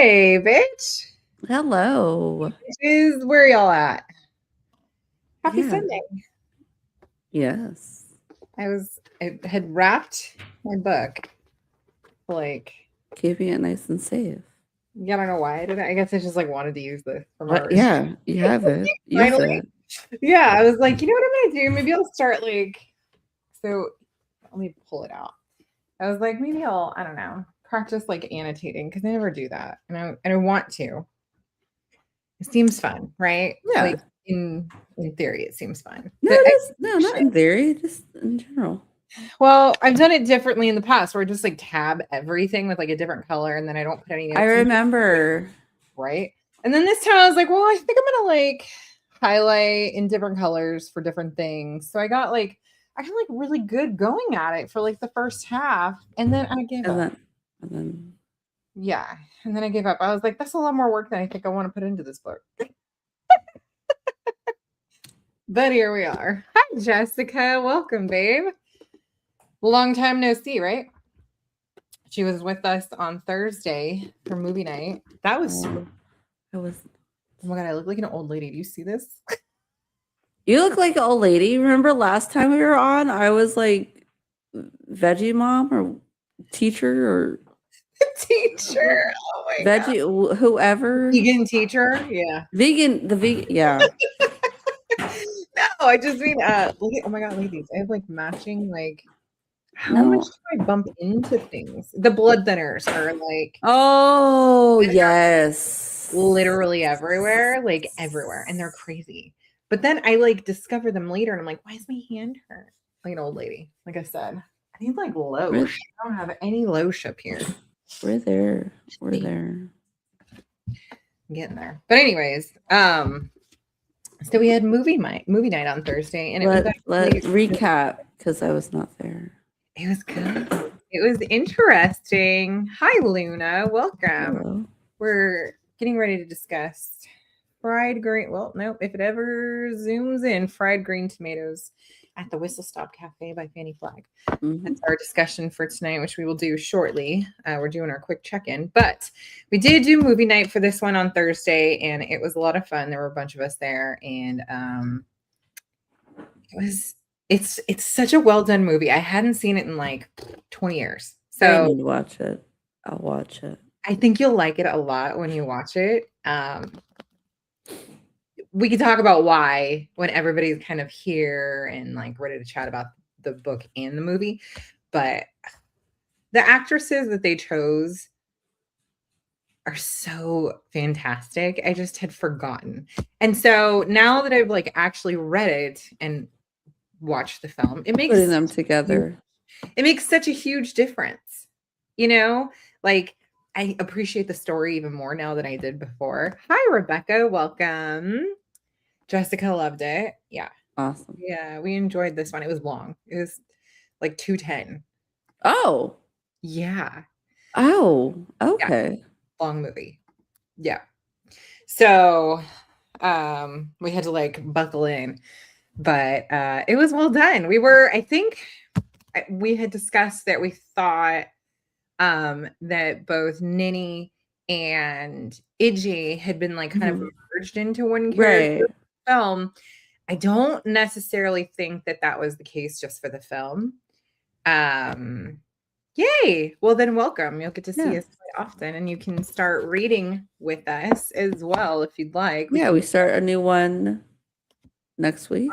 Hey, bitch. Hello. Where y'all at? Happy Yeah. Sunday. Yes. I had wrapped my book. Like, Keeping it nice and safe. yeah, I don't know why I did it. I guess I just like wanted to use this from What? our Yeah, you have it. Use finally. it. Yeah, I was like, you know what I'm gonna do? Maybe I'll start so let me pull it out. I was like, maybe I don't know, practice like annotating because I never do that. And I want to. It seems fun, right? Yeah. Like in theory, it seems fun. No, But it is. No, not in theory, just in general. well, I've done it differently in the past where I just like tab everything with like a different color and then I don't put any I notes in, remember. right? And then this time I was like, well, I think I'm gonna like highlight in different colors for different things. So I got like really good going at it for like the first half, and then I gave And up. then, and then, Yeah, and then I gave up. I was like, that's a lot more work than I think I want to put into this book. But here we are. Hi, Jessica. Welcome, babe. Long time no see, right? She was with us on Thursday for movie night. That was super. I was. Oh my god, I look like an old lady. Do you see this? You look like an old lady. Remember last time we were on? I was like veggie mom or teacher or Teacher. Oh my god. veggie whoever. Vegan teacher. Yeah. Vegan. The vegan. Yeah. No, I just mean look at, oh my god, ladies. I have like matching like how much No. do I bump into things? The blood thinners are like Oh yes. literally everywhere, like everywhere, and they're crazy. But then I like discover them later and I'm like, why is my hand hurt? Like an old lady. Like I said, I need like lotion. I don't have any lotion up here. We're there. We're there. I'm getting there. But anyways, so we had movie night on Thursday, and it was Let actually recap because I was not there. it was good. It was interesting. Hi, Luna. Welcome. Hello. We're getting ready to discuss fried green. Well, no, if it ever zooms in, fried green tomatoes at the Whistle Stop Cafe by Fanny Flag. Mhm. That's our discussion for tonight, which we will do shortly. We're doing our quick check-in, but we did do movie night for this one on Thursday, and it was a lot of fun. There were a bunch of us there, and it's such a well done movie. I hadn't seen it in like 20 years, I so need to watch it. I'll watch it. I think you'll like it a lot when you watch it. We can talk about why when everybody's kind of here and like ready to chat about the book and the movie, but the actresses that they chose are so fantastic. I just had forgotten. And so now that I've like actually read it and watched the film, Putting them together. it makes such a huge difference. You know, like I appreciate the story even more now than I did before. Hi, Rebecca. Welcome. Jessica loved it. Yeah. Awesome. Yeah. We enjoyed this one. It was long. It was like 210. Oh. Yeah. Oh. Yeah. Okay. Long movie. Yeah. So we had to like buckle in. But it was well done. I think we had discussed that we thought that both Ninny and Iggy had been like kind of merged into one character film. I don't necessarily think that was the case just for the film. Yay! Well, then welcome. You'll get to see us quite often, and you can start reading with us as well if you'd like. We start a new one next week.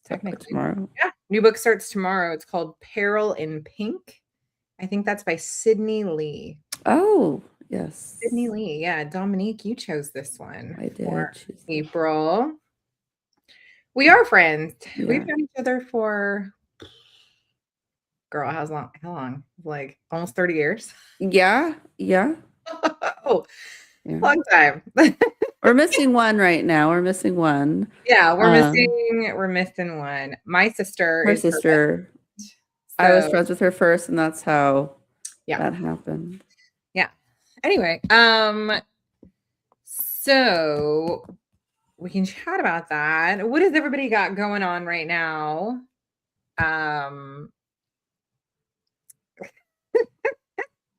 Technically tomorrow. Yeah, new book starts tomorrow. It's called Peril in Pink. I think that's by Sydney Lee. Oh, yes. Sydney Lee. Yeah, Dominique, you chose this one. I did. For April. We are friends. Yeah. We've known each other for girl, how long? Like almost 30 years. Yeah. Yeah. Oh, long time. We're missing one right now. We're missing one. Yeah, we're missing one. My sister her is sister. I was friends with her first, and that's how that happened. Yeah. Anyway, so we can chat about that. What has everybody got going on right now?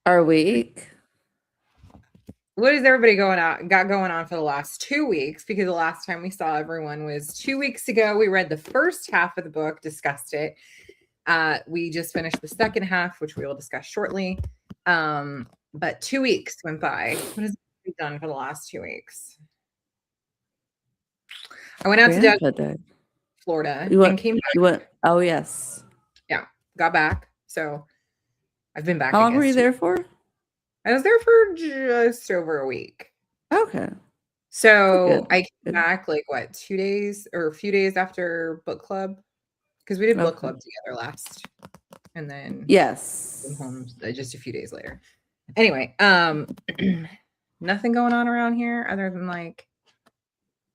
Our week. what is everybody got going on for the last 2 weeks? Because the last time we saw everyone was 2 weeks ago. We read the first half of the book, discussed it. We just finished the second half, which we will discuss shortly. But 2 weeks went by. What has been done for the last 2 weeks? I went out to Desert, Grandpa died. Florida, You and went. came back. You went. Oh yes. Yeah, got back. So I've been back, How I long were you guess. there for? I was there for just over a week. Okay. So Good. I came Good. back like what, 2 days or a few days after book club? Because we did book Okay. club together last, and then came Yes. home just a few days later. Anyway, nothing going on around here other than like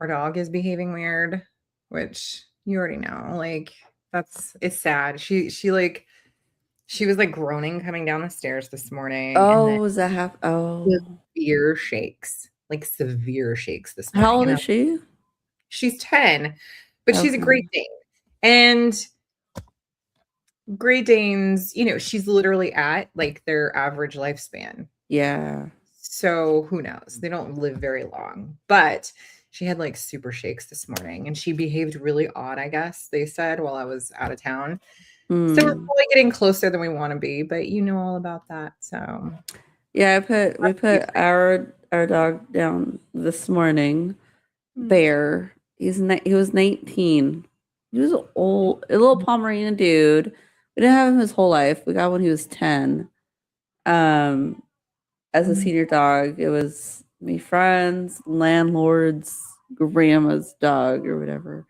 our dog is behaving weird, which you already know. Like it's sad. She was like groaning coming down the stairs this morning, and then Oh, was that half? Oh. severe shakes, like severe shakes this How morning. old And is she? she's 10, but she's a Okay. Great Dane. And Great Danes, she's literally at like their average lifespan. Yeah. So who knows? They don't live very long. But she had like super shakes this morning and she behaved really odd, I guess they said, while I was out of town. So we're Hmm. probably getting closer than we want to be, but you know all about that. So Yeah, we put our dog down this morning. Bear. He was 19. He was a little Pomeranian dude. We didn't have him his whole life. We got when he was 10. Um, as a senior dog, it was me friends, landlord's grandma's dog or whatever.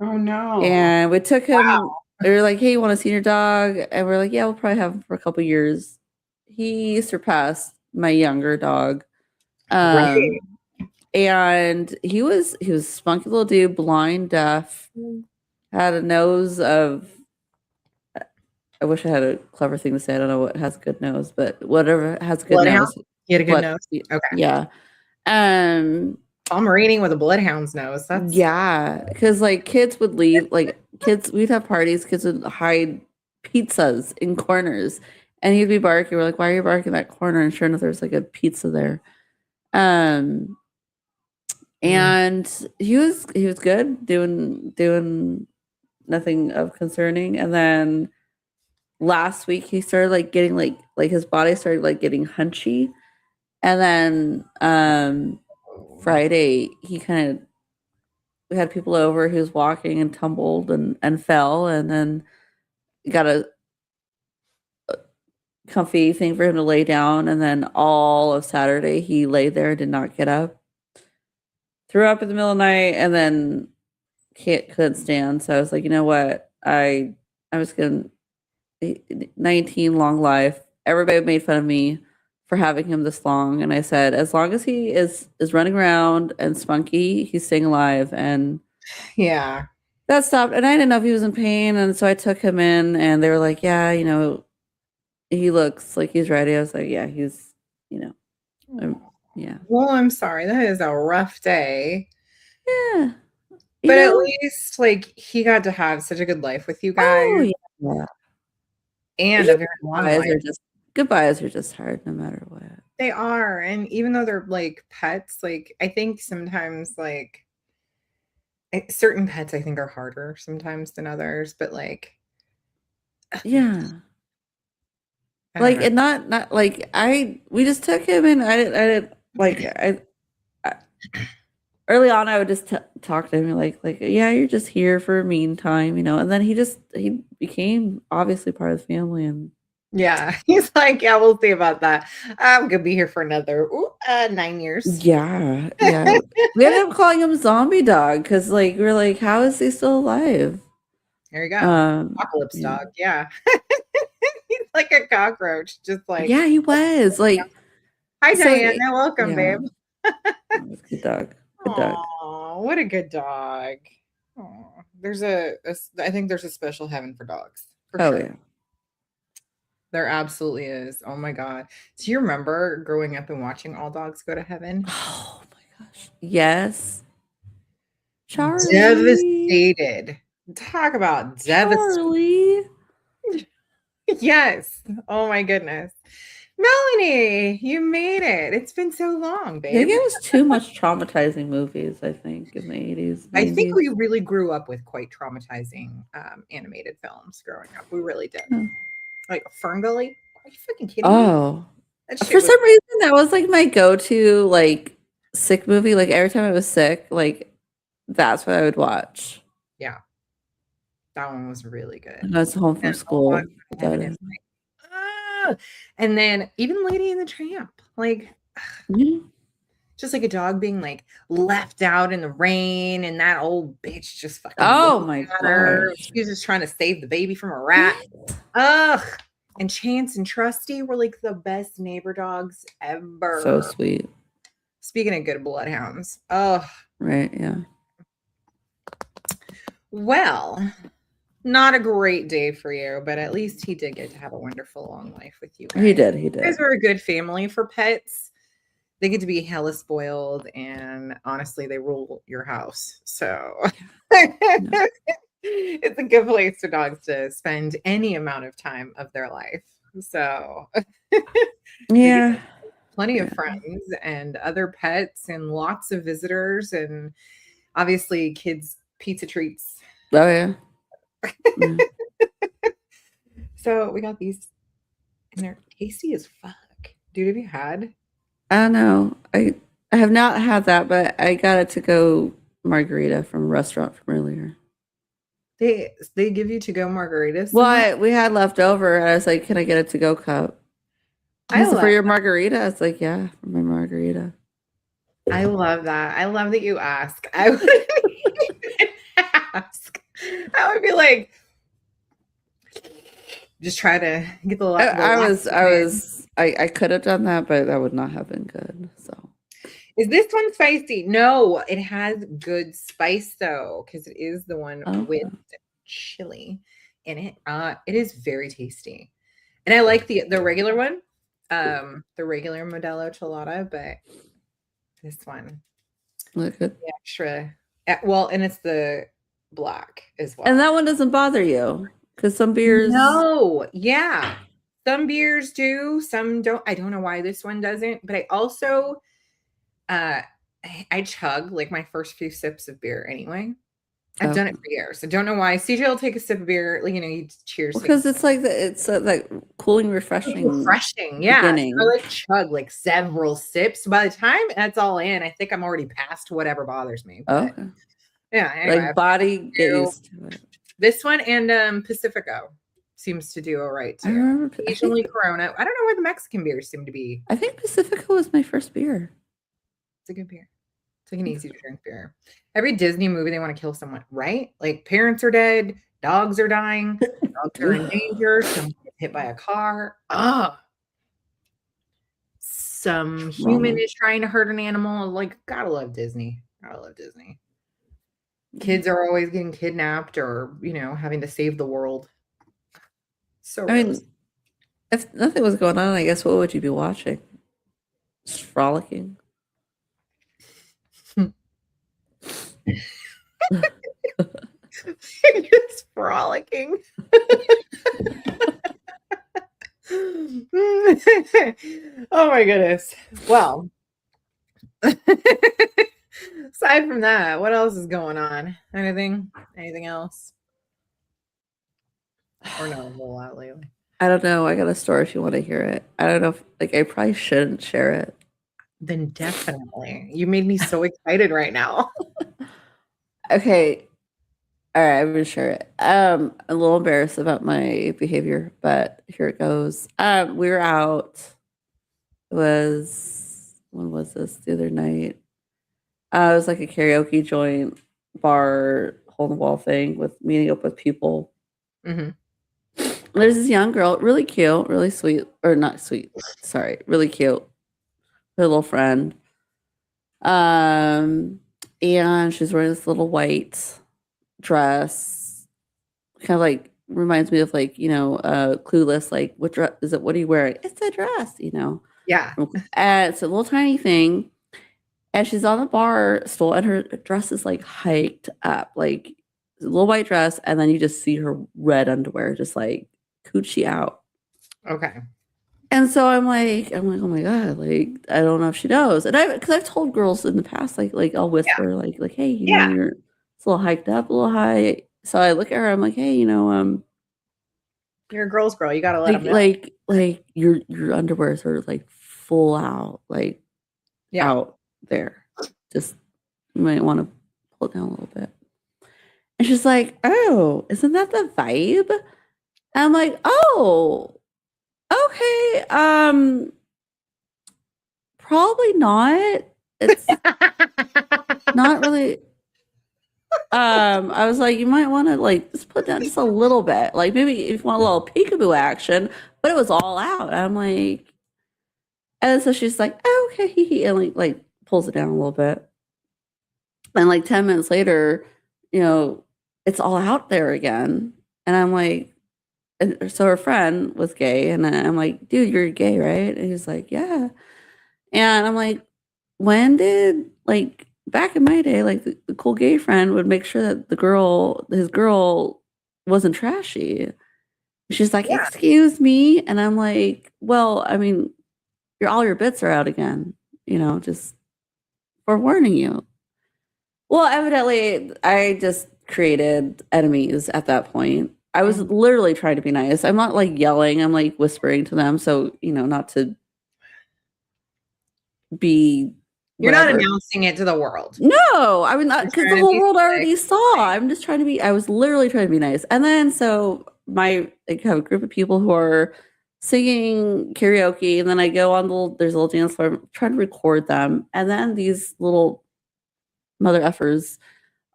Oh no. And we took him. They were like, "Hey, you want a senior dog?" And we're like, "Yeah, we'll probably have him for a couple years." He surpassed my younger dog. Right. Um, and he was a spunky little dude, blind, deaf, had a nose of. I wish I had a clever thing to say. I don't know what has a good nose, but whatever has a good Bloodhound? nose. You had a good What? nose? Okay. Yeah. Um. Pomeranian with a bloodhound's nose. That's Yeah, because like kids would leave, like kids, we'd have parties, kids would hide pizzas in corners, and he'd be barking. We're like, "Why are you barking that corner?" And sure enough, there's like a pizza there. Um, and he was good, doing nothing of concerning. And then last week he started like getting like his body started like getting hunchy, and then Friday he kind of we had people over. He was walking and tumbled and fell, and then got a comfy thing for him to lay down. And then all of Saturday, he lay there, did not get up, threw up in the middle of the night, and then couldn't stand. So I was like, you know what? I was gonna 19 long life. Everybody made fun of me for having him this long, and I said, as long as he is running around and spunky, he's staying alive. And yeah. that stopped, and I didn't know if he was in pain, and so I took him in, and they were like, "Yeah, he looks like he's ready." I was like, "Yeah, he's, you know, yeah, Well, I'm sorry. That is a rough day. yeah, But at least like he got to have such a good life with you oh guys yeah." and He a very long goodbyes life. are just goodbyes are just hard, no matter what. They are. And even though they're like pets, like I think sometimes like certain pets I think are harder sometimes than others, but like Yeah, I don't like, know. and not like we just took him, and I didn't like I early on. I would just talk to him like, yeah, you're just here for a meantime, and then he became obviously part of the family. And Yeah. He's like, yeah, we'll see about that. I'm gonna be here for another 9 years. yeah, yeah. We ended up calling him Zombie Dog because, like, we are like, how is he still alive? There you go. Apocalypse Yeah, dog. Yeah. He's like a cockroach, just like, yeah, he was like, hi so, Diana, welcome, yeah, babe. good dog, good dog. Oh, what a good dog. Oh, I think there's a special heaven for dogs for Oh sure. yeah. There absolutely is. Oh my God. Do you remember growing up and watching All Dogs Go to Heaven? Oh my gosh. Yes, Charlie, Devastated. Talk about devastated. Charlie. Yes. Oh my goodness. Melanie, you made it. It's been so long, I think babe. it was too much traumatizing movies, I think, in the 80s, I think 90s. we really grew up with quite traumatizing animated films growing up. We really did. Yeah. Like Ferngully. Are you freaking kidding me? Oh. That For shit was some reason, that was like my go-to like sick movie. Like every time I was sick, like that's what I would watch. yeah, that one was really good. When I was home from And a lot school. of That heaven is is. like, ah! And then even Lady and the Tramp, like Yeah. just like a dog being like left out in the rain and that old bitch just fucking Oh looking my at her. gosh. She was just trying to save the baby from a rat. What? Ugh. And Chance and Trusty were like the best neighbor dogs So ever. sweet. Speaking of good bloodhounds. Oh, Right. Yeah. well, not a great day for you, but at least he did get to have a wonderful long life with you He guys. did. He You guys did. are a good family for pets. They get to be hella spoiled, and honestly, they rule your house. So Yeah. it's a good place for dogs to spend any amount of time of their life. So they get Yeah. plenty of Yeah. friends and other pets and lots of visitors and obviously kids pizza treats. Oh yeah. Yeah. So we got these and they're tasty as fuck. Dude, have you had? I don't know. I have not had that, but I got it to go margarita from a restaurant from earlier. They give you to go margaritas somewhere? Well, we had leftover, and I was like, "Can I get a to go cup?" He I said, "For love your margarita?" I was like, "Yeah, for my margarita." I love that. I love that you ask. I wouldn't even ask. I would be like, just try to get the last in. I could have done that, but that would not have been good. So, Is this one spicy? No, it has good spice though, because it is the one with okay. chili in it. It is very tasty. And I like the regular one, the regular Modelo Chelada, but this one, Look good. the extra, well, and it's the black as And well. that one doesn't bother you because some beers. No, yeah. Some beers do, some don't. I don't know why this one doesn't, but I also uh I chug like my first few sips of beer anyway. I've done Okay. it for years. I don't know why. CJ will take a sip of beer, like you cheers, take a Because it's like it's like cooling, refreshing refreshing. Yeah. So I beginning. like chug like several sips. By the time that's all in, I think I'm already past whatever bothers me. But Okay. yeah, anyway, Like I've had body, get to used to it. this one and Pacifico seems to do all right I too. remember. Occasionally Corona. I don't know where the Mexican beers seem to be. I think Pacifico was my first beer. It's a good beer. It's like an easy to drink beer. Every Disney movie, they want to kill someone, right? Like parents are dead, dogs are dying, dogs are in danger, someone gets hit by a car. Ah, some human Trauma. is trying to hurt an animal. Like, gotta love Disney. Gotta love Disney. Yeah. Kids are always getting kidnapped or, having to save the world. So I realistic. mean, if nothing was going on, I guess what would you be watching? Just frolicking. It's frolicking. Oh my goodness. Well, aside from that, what else is going on? Anything? Anything else? Or no, a whole lot lately. I don't know. I got a story if you want to hear it. I don't know if like I probably shouldn't share it. Then definitely. You made me so excited right now. Okay. All right, I'm gonna share it. I'm a little embarrassed about my behavior, but here it goes. We were out. It was when was this? The other night. It was like a karaoke joint bar, hole in the wall thing with meeting up with people. Mhm. There's this young girl, really cute, really sweet, or not sweet. Sorry, really cute. Her little friend. Um, and she's wearing this little white dress, kind of like reminds me of like Clueless. Like, what dress is it? What are you wearing? It's a dress, Yeah. And it's a little tiny thing, and she's on the bar stool, and her dress is like hiked up, like a little white dress, and then you just see her red underwear, just like coochie out. Okay. And so I'm like, oh my God, like I don't know if she knows. And because I've told girls in the past, like I'll Yeah. whisper, like, hey, Yeah. you're it's a little hiked up, a little high. So I look at her, I'm like, hey, You're a girl's girl. You got to let like them know. like your underwears are like full out, like Yeah. out there. Just you might want to pull it down a little bit. And she's like, oh, isn't that the vibe? And I'm like, oh, okay. Probably not. It's not really. I was like, you might want to like just put down just a little bit, like maybe if you want a little peekaboo action, but it was all out. I'm like, and so she's like, oh, okay, and like pulls it down a little bit, and like 10 minutes later, you know, it's all out there again, and I'm like, and so her friend was gay, and I'm like, dude, you're gay, right? And he's like, yeah, and I'm like, when did like back in my day, like the cool gay friend would make sure that his girl wasn't trashy. She's like, Yeah. excuse me. And I'm like, well, I mean, all your bits are out again, just for warning you. Well, evidently I just created enemies at that point. I was Mhm. literally trying to be nice. I'm not like yelling, I'm like whispering to them. So, not to be You're not whatever. announcing it to the world. No, I mean, You're because the trying to whole be world slick. already saw. I'm just trying to be. I was literally trying to be nice. And then so I have a group of people who are singing karaoke, and then I go on there's a little dance floor. I'm trying to record them, and then these little mother effers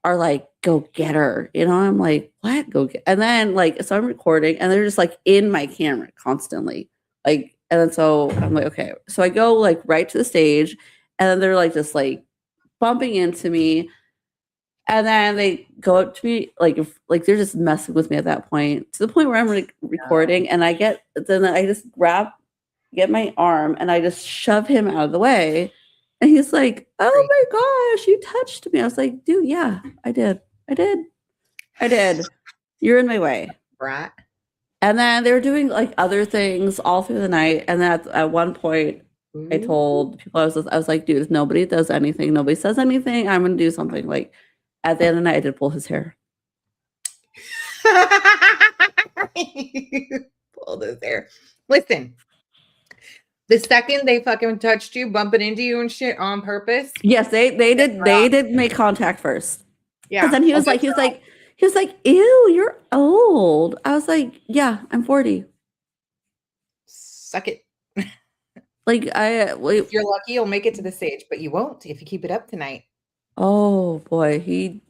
are like, "Go get her," I'm like, "What? Go get?" And then so I'm recording, and they're just like in my camera constantly, like. And then so I'm like, okay. So I go like right to the stage, and then they're like just like bumping into me, and then they go up to me like if like they're just messing with me at that point, to the point where I'm like No. recording, and then I just get my arm, and I just shove him out of the way, and he's like, "Oh Great. my gosh, you touched me!" I was like, "Dude, yeah, I did, I did, I did. You're in my way." Brat. And then they were doing like other things all through the night, and then at one point, I Ooh. told people I was like, "Dude, if nobody does anything, nobody says anything, I'm gonna do something." Like at the end of the night, I did pull his hair. Pull this hair. Listen, the second they fucking touched you, bumping into you and shit on purpose, Yes, they did make contact first. Because yeah, then I'll bet he was like, ew, you're old. I was like, yeah, I'm 40. suck it. Like wait, If you're lucky, you'll make it to the stage, but you won't if you keep it up tonight. oh boy, he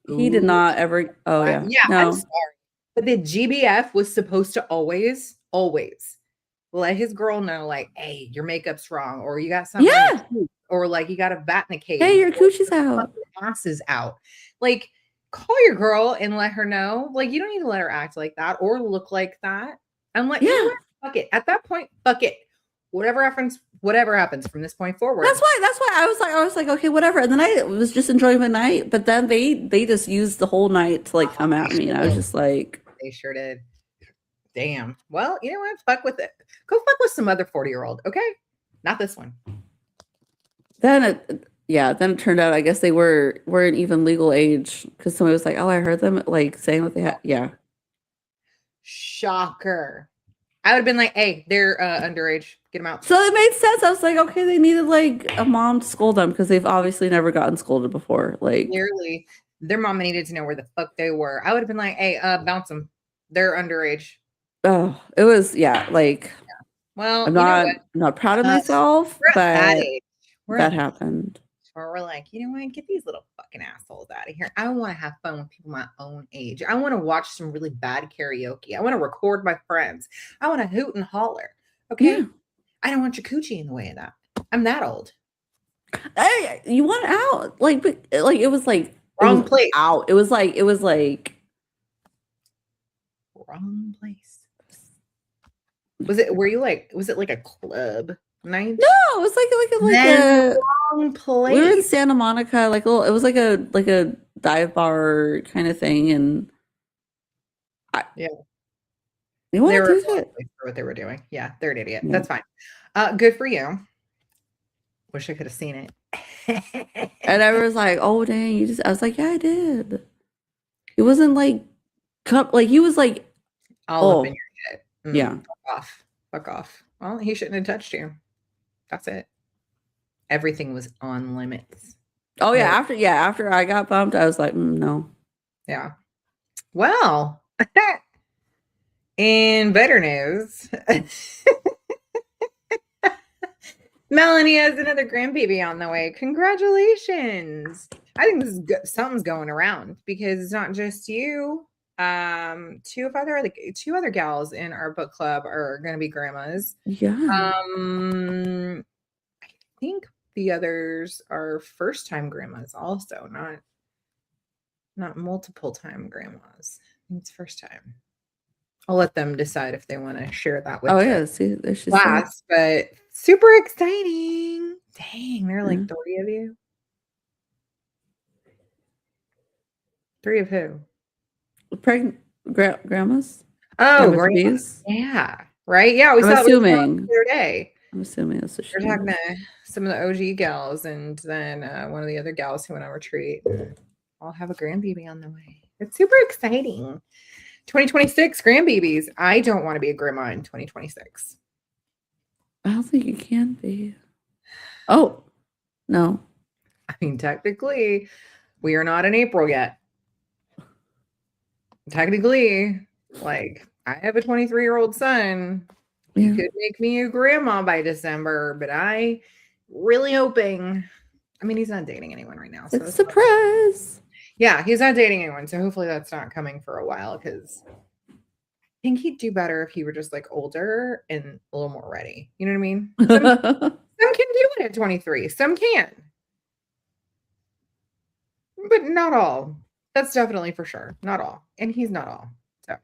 did Ooh. not ever. Oh yeah, Yeah, I'm no, sorry. But the GBF was supposed to always let his girl know, like, hey, your makeup's wrong, or you got something in the yeah. tooth, or like you got a bat in a Hey, cave, your or coochie's your out. fucking ass is out. Like, call your girl and let her know. Like, you don't need to let her act like that or look like that. And let you know Yeah, what? Fuck it. At that point, fuck it. Whatever happens from this point forward. that's why I was like, okay, whatever. And then I was just enjoying the night, but then they just used the whole night to like come They at me, sure and I was did. just like, They sure did. Damn. Well, you know what? Fuck with it. Go fuck with some other 40-year-old, okay? Not this one. then it turned out I guess they were an even legal age, because somebody was like, oh, I heard them like saying what they had. Yeah. Shocker. I would have been like, hey, they're underage. Get them out. So it made sense. I was like, okay, they needed like a mom to scold them, because they've obviously never gotten scolded before. Like, Clearly, their mama needed to know where the fuck they were. I would have been like, hey, bounce them. They're underage. oh, it was, yeah, like Well, I'm you know not what? I'm not proud of Uh, myself, we're at that but age. We're that at happened. where we're like, you know what? Get these little fucking assholes out of here. I want to have fun with people my own age. I want to watch some really bad karaoke. I want to record my friends. I want to hoot and holler. Okay. Yeah. I don't want your coochie in the way of that. I'm that old. Hey, you want out. Like, but like it was Wrong place. out. It was like Wrong place. Was it, were you like, was it like a club night? no, it was like Then a wrong we were in place. Santa Monica, like a little, it was like a dive bar kind of thing, and I, Yeah. You They want were to do well that? placed for what they were doing. Yeah, they're an idiot. Yeah. That's fine. Good for you. Wish I could have seen it. And I was like, "Oh dang, you just." I was like, "Yeah, I did." It wasn't like, like he was like, All up in "Oh, your shit. yeah, Fuck off. Fuck off. Well, he shouldn't have touched you. That's it. Everything was on limits. oh It was, yeah." After I got bumped, I was like, "No." yeah. Well, in better news, Melanie has another grandbaby on the way. Congratulations. I think this is good. Something's going around because it's not just you. Two other gals in our book club are going to be grandmas. Yeah, I think the others are first time grandmas also, not multiple time grandmas. I think it's first time. I'll let them decide if they want to share that oh with the yeah. See, there she said. class, but super exciting. Dang, there are Yeah. like three of you. Three of who? Pregnant grandmas, Oh, grandma to grandma. be's. Yeah. Right. Yeah. We I'm saw it assuming. the other day. I'm assuming that's what she We are talking means. to some of the OG gals and then one of the other gals who went on retreat. I'll have a grandbaby on the way. It's super exciting. 2026 grandbabies. I don't want to be a grandma in 2026. I don't think you can be. Oh no. I mean, technically, we are not in April yet. Technically, like, I have a 23-year-old son. You Yeah. could make me a grandma by December, but I really hoping. I mean, he's not dating anyone right now, It's so like that's not, surprise. yeah, he's not dating anyone, so hopefully that's not coming for a while because I think he'd do better if he were just like older and a little more ready. You know what I mean? Some can do it at 23. Some can, but not all. That's definitely for sure. Not all. And he's not all. So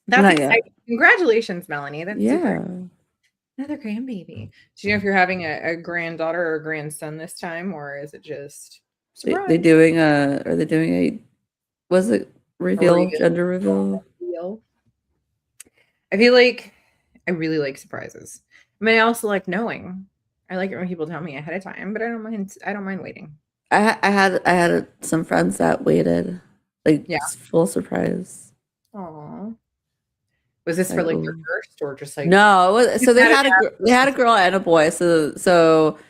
that's Not yet. exciting. Congratulations, Melanie. That's super. Yeah. Another grandbaby. Do you know if you're having a granddaughter or a grandson this time, or is it just They surprise? doing a are they doing a was it A reveal, real gender reveal? deal? I feel like I really like surprises. I mean, I also like knowing. I like it when people tell me ahead of time, but I don't mind. I don't mind waiting. I had some friends that waited, like Yeah. full surprise. Aw. Was this for Like, like their oh. first, or just like No, so just had it they had a girl and a boy. Oh,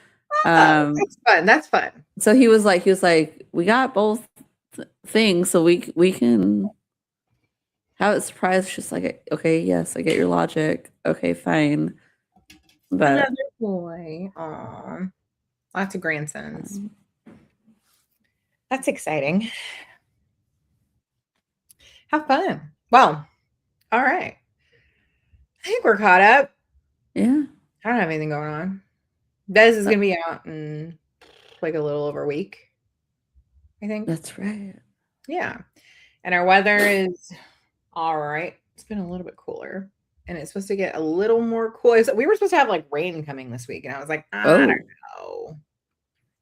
that's fun. That's fun. So he was like, we got both things, so we can have it surprised. Just like, okay, yes, I get your logic. Okay, fine, but Another boy. Aw. Lots of grandsons. um, That's exciting. Have fun. Well, all right. I think we're caught up. yeah, I don't have anything going on. Des is gonna be out in like a little over a week, I think. that's right. Yeah. And our weather is all right. It's been a little bit cooler. And it's supposed to get a little more cool. We were supposed to have like rain coming this week, and I was like, I don't Oh, know.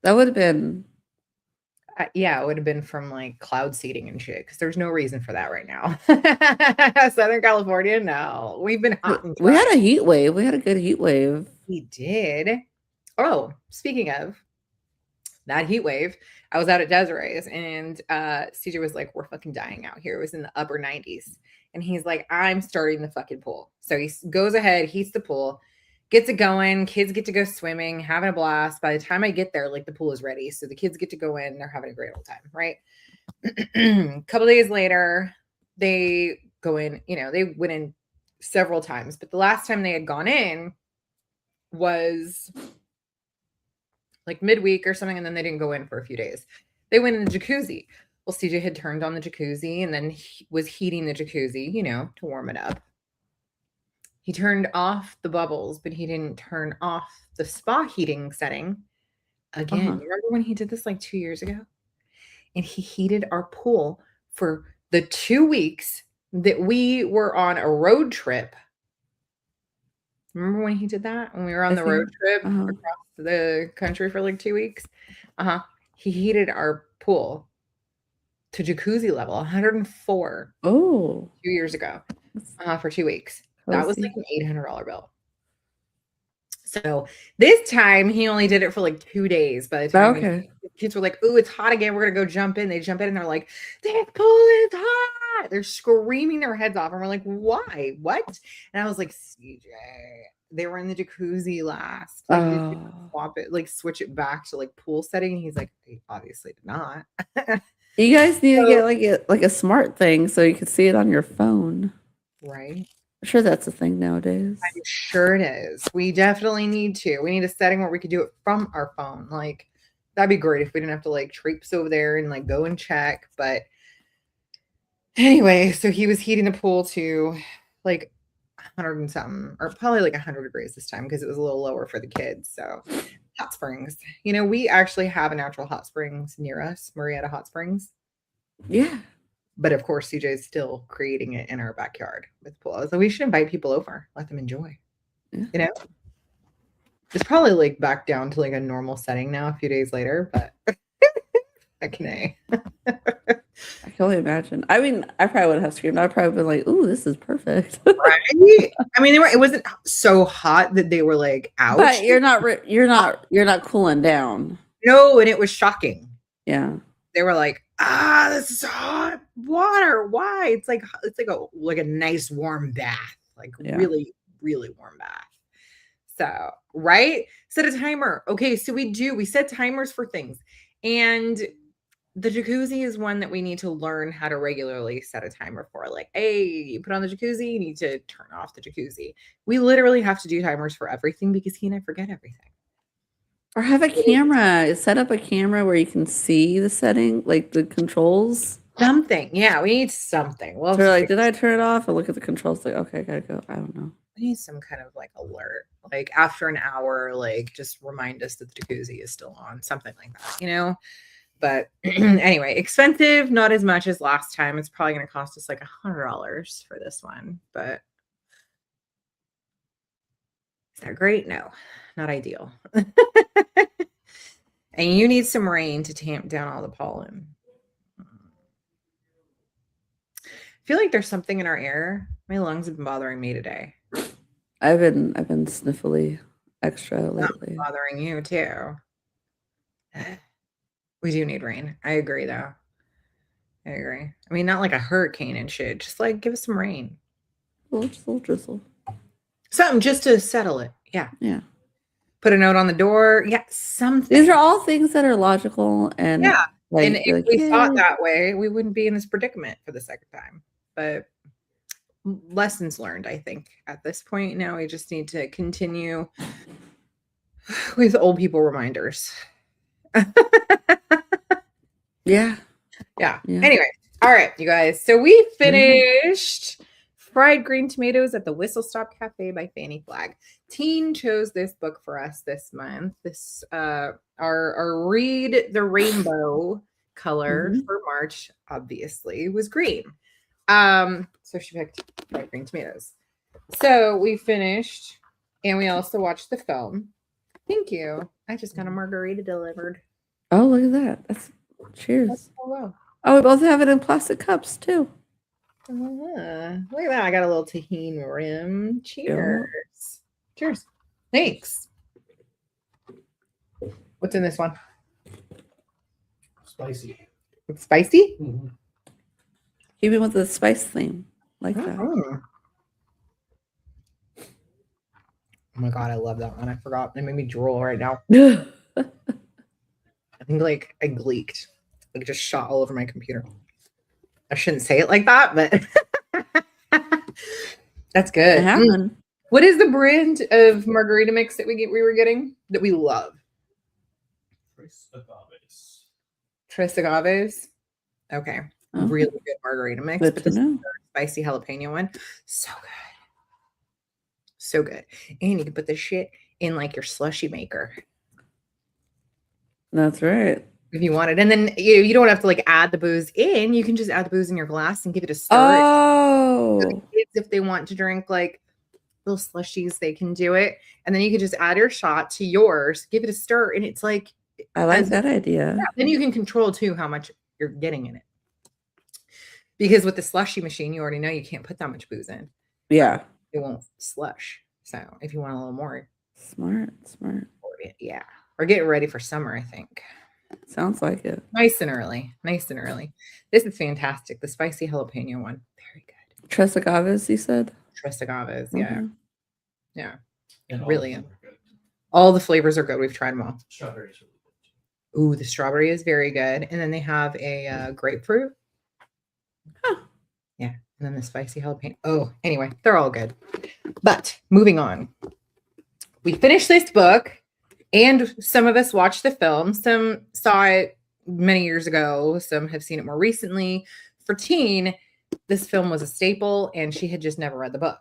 that would have been. Yeah, it would have been from like cloud seeding and shit because there's no reason for that right now. Southern California, no. We've been hot and We dry. had a heat wave. We had a good heat wave. We did. Oh, speaking of that heat wave, I was out at Desiree's and CJ was like, we're fucking dying out here. It was in the upper 90s. And he's like, I'm starting the fucking pool. So he goes ahead, heats the pool, gets it going. Kids get to go swimming, having a blast. By the time I get there, like the pool is ready. So the kids get to go in, they're having a great old time, right? A couple days later, they go in, they went in several times, but the last time they had gone in was like midweek or something, and then they didn't go in for a few days. They went in the jacuzzi. Well, CJ had turned on the jacuzzi and then he was heating the jacuzzi, to warm it up. He turned off the bubbles, but he didn't turn off the spa heating setting. Again, Uh-huh. remember when he did this like 2 years ago? And he heated our pool for the 2 weeks that we were on a road trip. Remember when he did that? When we were on I the road think. trip Uh-huh. across the country for like 2 weeks? Uh-huh. He heated our pool to jacuzzi level, 104, Oh, 2 years ago. for 2 weeks. That was like Cozy. an $800 bill. So this time he only did it for like 2 days. By the time Okay. the kids were like, "Ooh, it's hot again. We're gonna go jump in." They jump in and they're like, "This pool is hot." They're screaming their heads off, and we're like, "Why? What?" And I was like, "CJ, they were in the jacuzzi last. Like, did you Oh. swap it, like switch it back to like pool setting?" And he's like, "They obviously did not." You guys need to So, get like a smart thing so you can see it on your phone. right. I'm sure that's a thing nowadays. I'm sure it is. We definitely need to. We need a setting where we could do it from our phone. Like, that'd be great if we didn't have to like traipse over there and like go and check. But anyway, so he was heating the pool to like 100 and something, or probably like 100 degrees this time because it was a little lower for the kids. So, hot springs. You know, we actually have a natural hot springs near us, Marietta Hot Springs. Yeah. But of course, CJ is still creating it in our backyard with pool. So we should invite people over, let them enjoy. Yeah. You know, it's probably like back down to like a normal setting now a few days later, but I can. I can only imagine. I mean, I probably would have screamed. I'd probably been like, "Ooh, this is perfect." Right? I mean, it wasn't so hot that they were like, ouch. But you're not cooling down. No, and it was shocking. Yeah. They were like, this is hot water. Why? It's like a nice warm bath. Like really, really warm bath. So, right? Set a timer. Okay, so we set timers for things. And the jacuzzi is one that we need to learn how to regularly set a timer for. Like, hey, you put on the jacuzzi, you need to turn off the jacuzzi. We literally have to do timers for everything because he and I forget everything. Or have a camera. Set up a camera where you can see the setting, like the controls. Something. Yeah, we need something. Well, So like, did I turn it off? I look at the controls, like, okay, I gotta go. I don't know. we need some kind of like alert. Like after an hour, like just remind us that the jacuzzi is still on, something like that, you know? But anyway, expensive, not as much as last time. It's probably going to cost us like $100 for this one. But is that great? No, not ideal. And you need some rain to tamp down all the pollen. I feel like there's something in our air. My lungs have been bothering me today. I've been sniffly extra lately. Not bothering you too. We do need rain. I agree though. I agree. I mean, not like a hurricane and shit. Just like give us some rain. Little drizzle. Something just to settle it. Yeah. Yeah. Put a note on the door. Yeah, something. These are all things that are logical and yeah. Like, and if we thought that way, we wouldn't be in this predicament for the second time. But lessons learned, I think, at this point. Now we just need to continue with old people reminders. Yeah. Anyway, all right, you guys. So we finished Fried Green Tomatoes at the Whistle Stop Cafe by Fanny Flagg. Teen chose this book for us this month. This our Read the Rainbow color for March, obviously, was green. So she picked Fried Green Tomatoes. So we finished, and we also watched the film. Thank you. I just got a margarita delivered. Oh, look at that. That's cheers. That's so well. Oh, we both have it in plastic cups too. Look at that. I got a little tahini rim. Cheers. Yeah. Cheers. Thanks. What's in this one? Spicy. It's spicy? Mm-hmm. Even with the spice theme. Like that. Oh my God, I love that one. I forgot. It made me drool right now. I think like I gleeked. Like just shot all over my computer. I shouldn't say it like that, but that's good. What is the brand of margarita mix that we were getting that we love? Tres Agaves. Okay. Oh. Really good margarita mix. Good but this is the spicy jalapeno one. So good. So good. And you can put this shit in like your slushy maker. That's right. If you want it. And then you don't have to like add the booze in. You can just add the booze in your glass and give it a stir. Oh. So the kids, if they want to drink like little slushies, they can do it. And then you can just add your shot to yours, give it a stir. And it's like, I like that idea. Yeah, then you can control too how much you're getting in it. because with the slushy machine, you already know you can't put that much booze in. Yeah. It won't slush. So if you want a little more, Smart. yeah. We're getting ready for summer, I think. Sounds like it. Nice and early. Nice and early. This is fantastic. The spicy jalapeno one. Very good. Tres agaves, you said? Tres agaves. Yeah. Okay. Yeah. And Really. all of them are good. All the flavors are good. We've tried them all. Strawberries are really good too. Ooh, the strawberry is very good. And then they have a grapefruit. Huh. Yeah. And then the spicy jalapeno. Oh, anyway, they're all good. But moving on. We finished this book, and some of us watched the film. Some saw it many years ago. Some have seen it more recently. For Teen, this film was a staple, and she had just never read the book.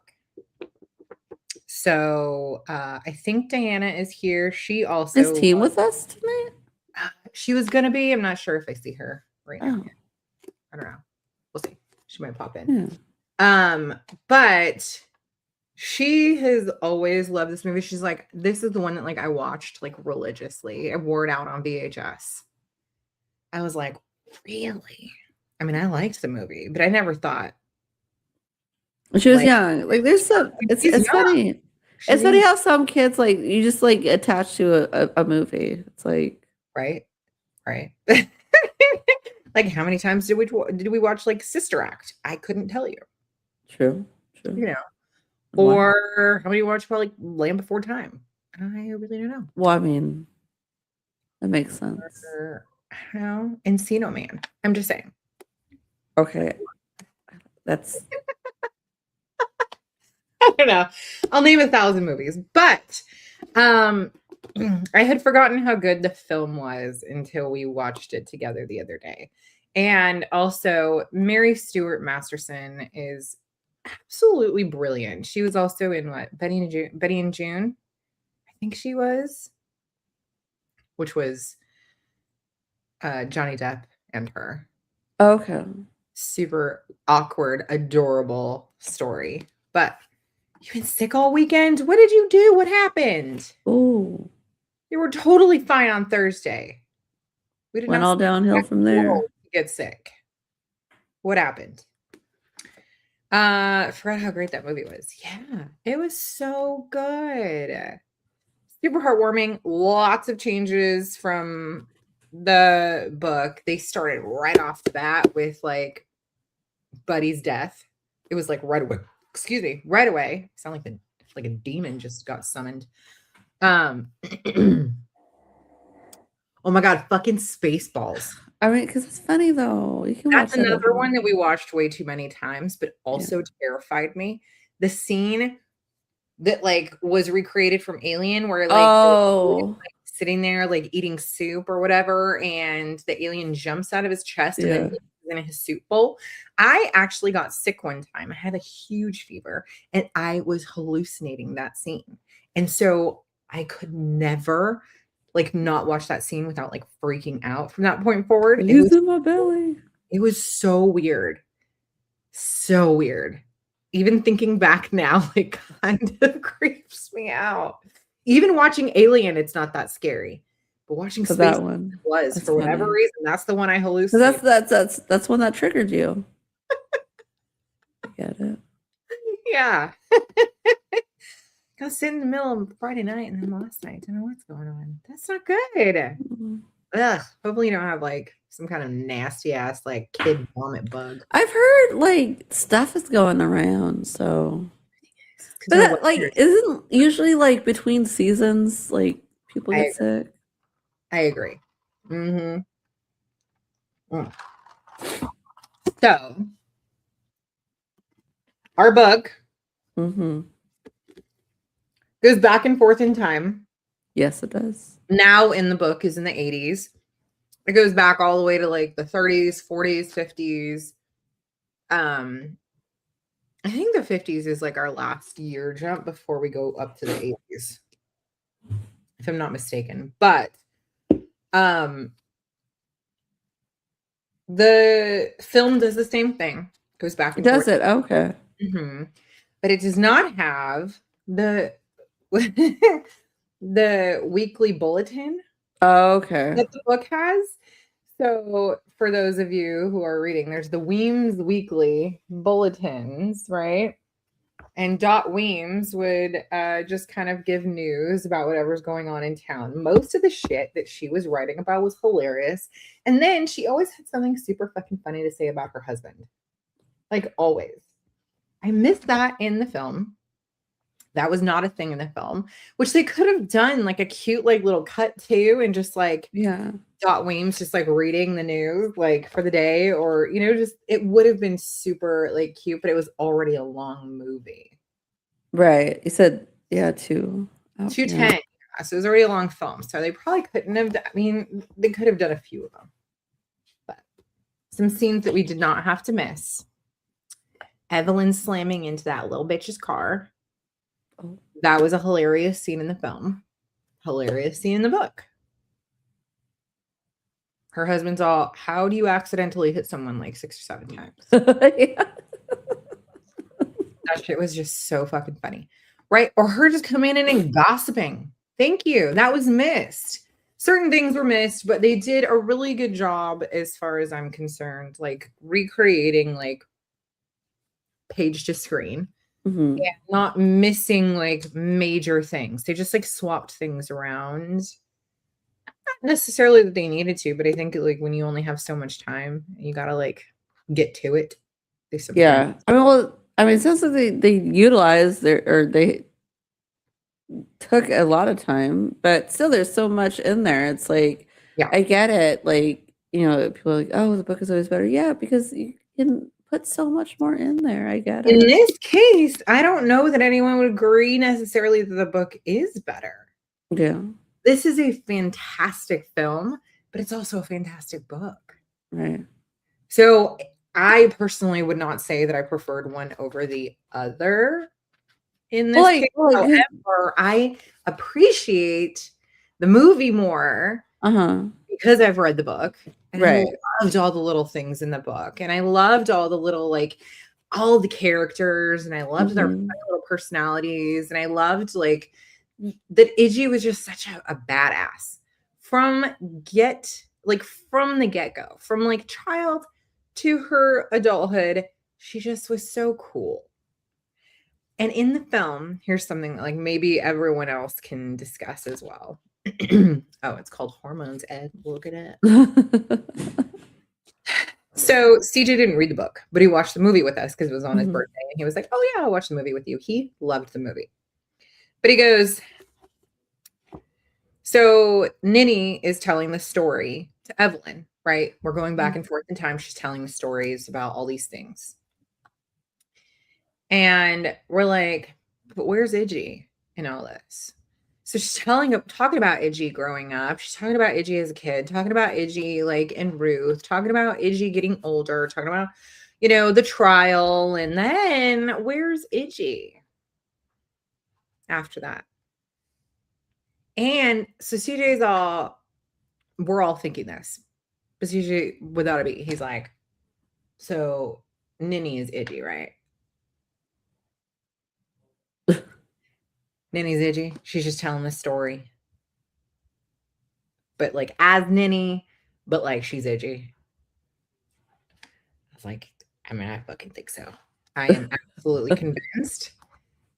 So I think Diana is here. She also Is Teen with us tonight? She was gonna be. I'm not sure if I see her right now. Oh. I don't know. We'll see. She might pop in. Yeah. But she has always loved this movie. She's like, this is the one that like I watched like religiously. I wore it out on VHS. I was like, really? I mean, I liked the movie, but I never thought When she was like, young. Like there's some it's she's young. funny. she's It's funny young, how some kids like you just like attach to a movie. It's like right? Like how many times did we watch like Sister Act? I couldn't tell you. true. You know. Or how many watch about like Land Before Time? I really don't know. Well, I mean, that makes sense. Or, I don't know. Encino Man. I'm just saying. Okay. That's I don't know. I'll name 1,000 movies, but I had forgotten how good the film was until we watched it together the other day. And also, Mary Stuart Masterson is absolutely brilliant. She was also in what? Betty and June, I think she was, which was Johnny Depp and her. okay. Super awkward, adorable story. But you've been sick all weekend. What did you do? What happened? Oh, You were totally fine on Thursday. We did went not all downhill from there. get sick. What happened? Forgot how great that movie was. Yeah, it was so good. Super heartwarming. Lots of changes from the book. They started right off the bat with like Buddy's death. It was like right away. Excuse me, right away. Sound like a demon just got summoned. Oh my god, fucking Spaceballs. I mean, because it's funny though. You can That's watch that another over. one that we watched way too many times, but also terrified me. The scene that like was recreated from Alien, where like Oh, sitting there like eating soup or whatever, and the alien jumps out of his chest and then yeah. he's in his soup bowl. I actually got sick one time. I had a huge fever and I was hallucinating that scene. And so I could never like not watch that scene without like freaking out from that point forward. He's in my belly. It was so weird. So weird. Even thinking back now, it kind of creeps me out. Even watching Alien, it's not that scary. But watching For Space that one was, that's for whatever funny. reason, that's the one I So hallucinated. that's one that triggered you. I get it. Yeah. Got sit in the middle of Friday night and then last night. Don't know what's going on. That's not good. Mhm. Ugh. Hopefully you don't have like some kind of nasty ass like kid vomit bug. I've heard like stuff is going around, so Because but that, like isn't usually like between seasons like people I get sick. I agree. Mm-hmm. So our book Mm-hmm. goes back and forth in time. Yes, it does. Now in the book is in the 80s. It goes back all the way to like the 30s, 40s, 50s. I think the 50s is like our last year jump before we go up to the 80s. If I'm not mistaken. But the film does the same thing. Goes back and Does forth. it? Okay. Mm-hmm. But it does not have the the weekly bulletin Okay. that the book has. So, for those of you who are reading, there's the Weems Weekly bulletins, right? And Dot Weems would just kind of give news about whatever's going on in town. Most of the shit that she was writing about was hilarious. And then she always had something super fucking funny to say about her husband. Like, always. I missed that in the film. That was not a thing in the film, which they could have done like a cute, like little cut too, and just like Yeah. Dot Weems just like reading the news like for the day, or just it would have been super like cute, but it was already a long movie. Right. You said, yeah, 2. Oh, 210. Yeah. So it was already a long film. So they probably couldn't have I mean, they could have done a few of them. But some scenes that we did not have to miss. Evelyn slamming into that little bitch's car. Oh. That was a hilarious scene in the film. Hilarious scene in the book. Her husband's all, how do you accidentally hit someone like 6 or 7 times? Yeah. That shit was just so fucking funny. Right? Or her just coming in and gossiping. Thank you. That was missed. Certain things were missed, but they did a really good job as far as I'm concerned, like recreating like page to screen. Mhm. And not missing like major things. They just like swapped things around. Not necessarily that they needed to, but I think like when you only have so much time, you gotta like get to it. They sometimes Yeah. I mean, it sounds like they utilized they took a lot of time, but still there's so much in there. It's like, yeah. I get it. Like, people are like, oh, the book is always better. Yeah, because you can put so much more in there. I get In it. this case, I don't know that anyone would agree necessarily that the book is better. Yeah. This is a fantastic film, but it's also a fantastic book. Right. So I personally would not say that I preferred one over the other in this case. However, I appreciate the movie more because I've read the book, and I loved all the little things in the book, and I loved all the little like all the characters, and I loved their little personalities, and I loved like that Iggy was just such a badass from the get-go, from like child to her adulthood. She just was so cool. And in the film, here's something that, like, maybe everyone else can discuss as well. Oh, it's called Hormones, Ed. Look at it. So CJ didn't read the book, but he watched the movie with us because it was on his birthday. And he was like, oh, yeah, I'll watch the movie with you. He loved the movie. But he goes, so Ninny is telling the story to Evelyn, right? We're going back and forth in time. She's telling the stories about all these things. And we're like, but where's Iggy in all this? So she's talking about Iggy growing up. She's talking about Iggy as a kid, talking about Iggy like in Ruth, talking about Iggy getting older, talking about, the trial. And then where's Iggy after that? And so CJ's we're all thinking this. But CJ, without a beat, he's like, so Ninny is Iggy, right? Ninny's Iggy. She's just telling the story. But like as Ninny, but like she's Iggy. I was like, I mean, I fucking think so. I am absolutely convinced.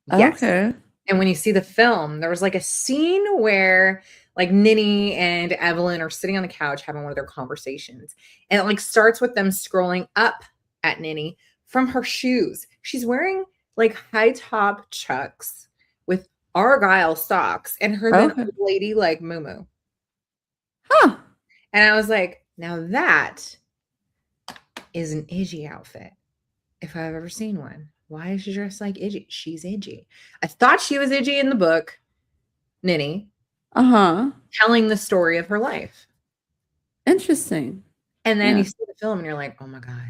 Yes. Okay. And when you see the film, there was like a scene where like Ninny and Evelyn are sitting on the couch having one of their conversations. And it like starts with them scrolling up at Ninny from her shoes. She's wearing like high top Chucks with Argyle socks and her then old lady like moo. Huh. And I was like, now that is an Iggy outfit. If I've ever seen one. Why is she dressed like Iggy? She's Iggy. I thought she was Iggy in the book, Ninny. Telling the story of her life. Interesting. And then you see the film and you're like, oh my God.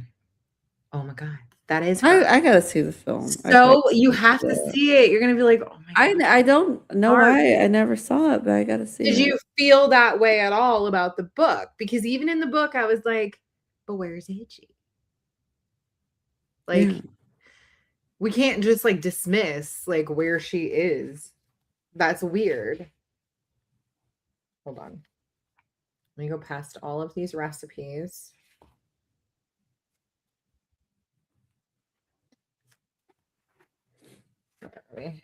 Oh my God. That is her. I gotta see the film. So you have to see it. You're gonna be like, oh my God. I don't know why I never saw it, but I gotta see it. Did you feel that way at all about the book? Because even in the book, I was like, but where's Iggy? Like, we can't just like dismiss like where she is. That's weird. Hold on. Let me go past all of these recipes. Where are we?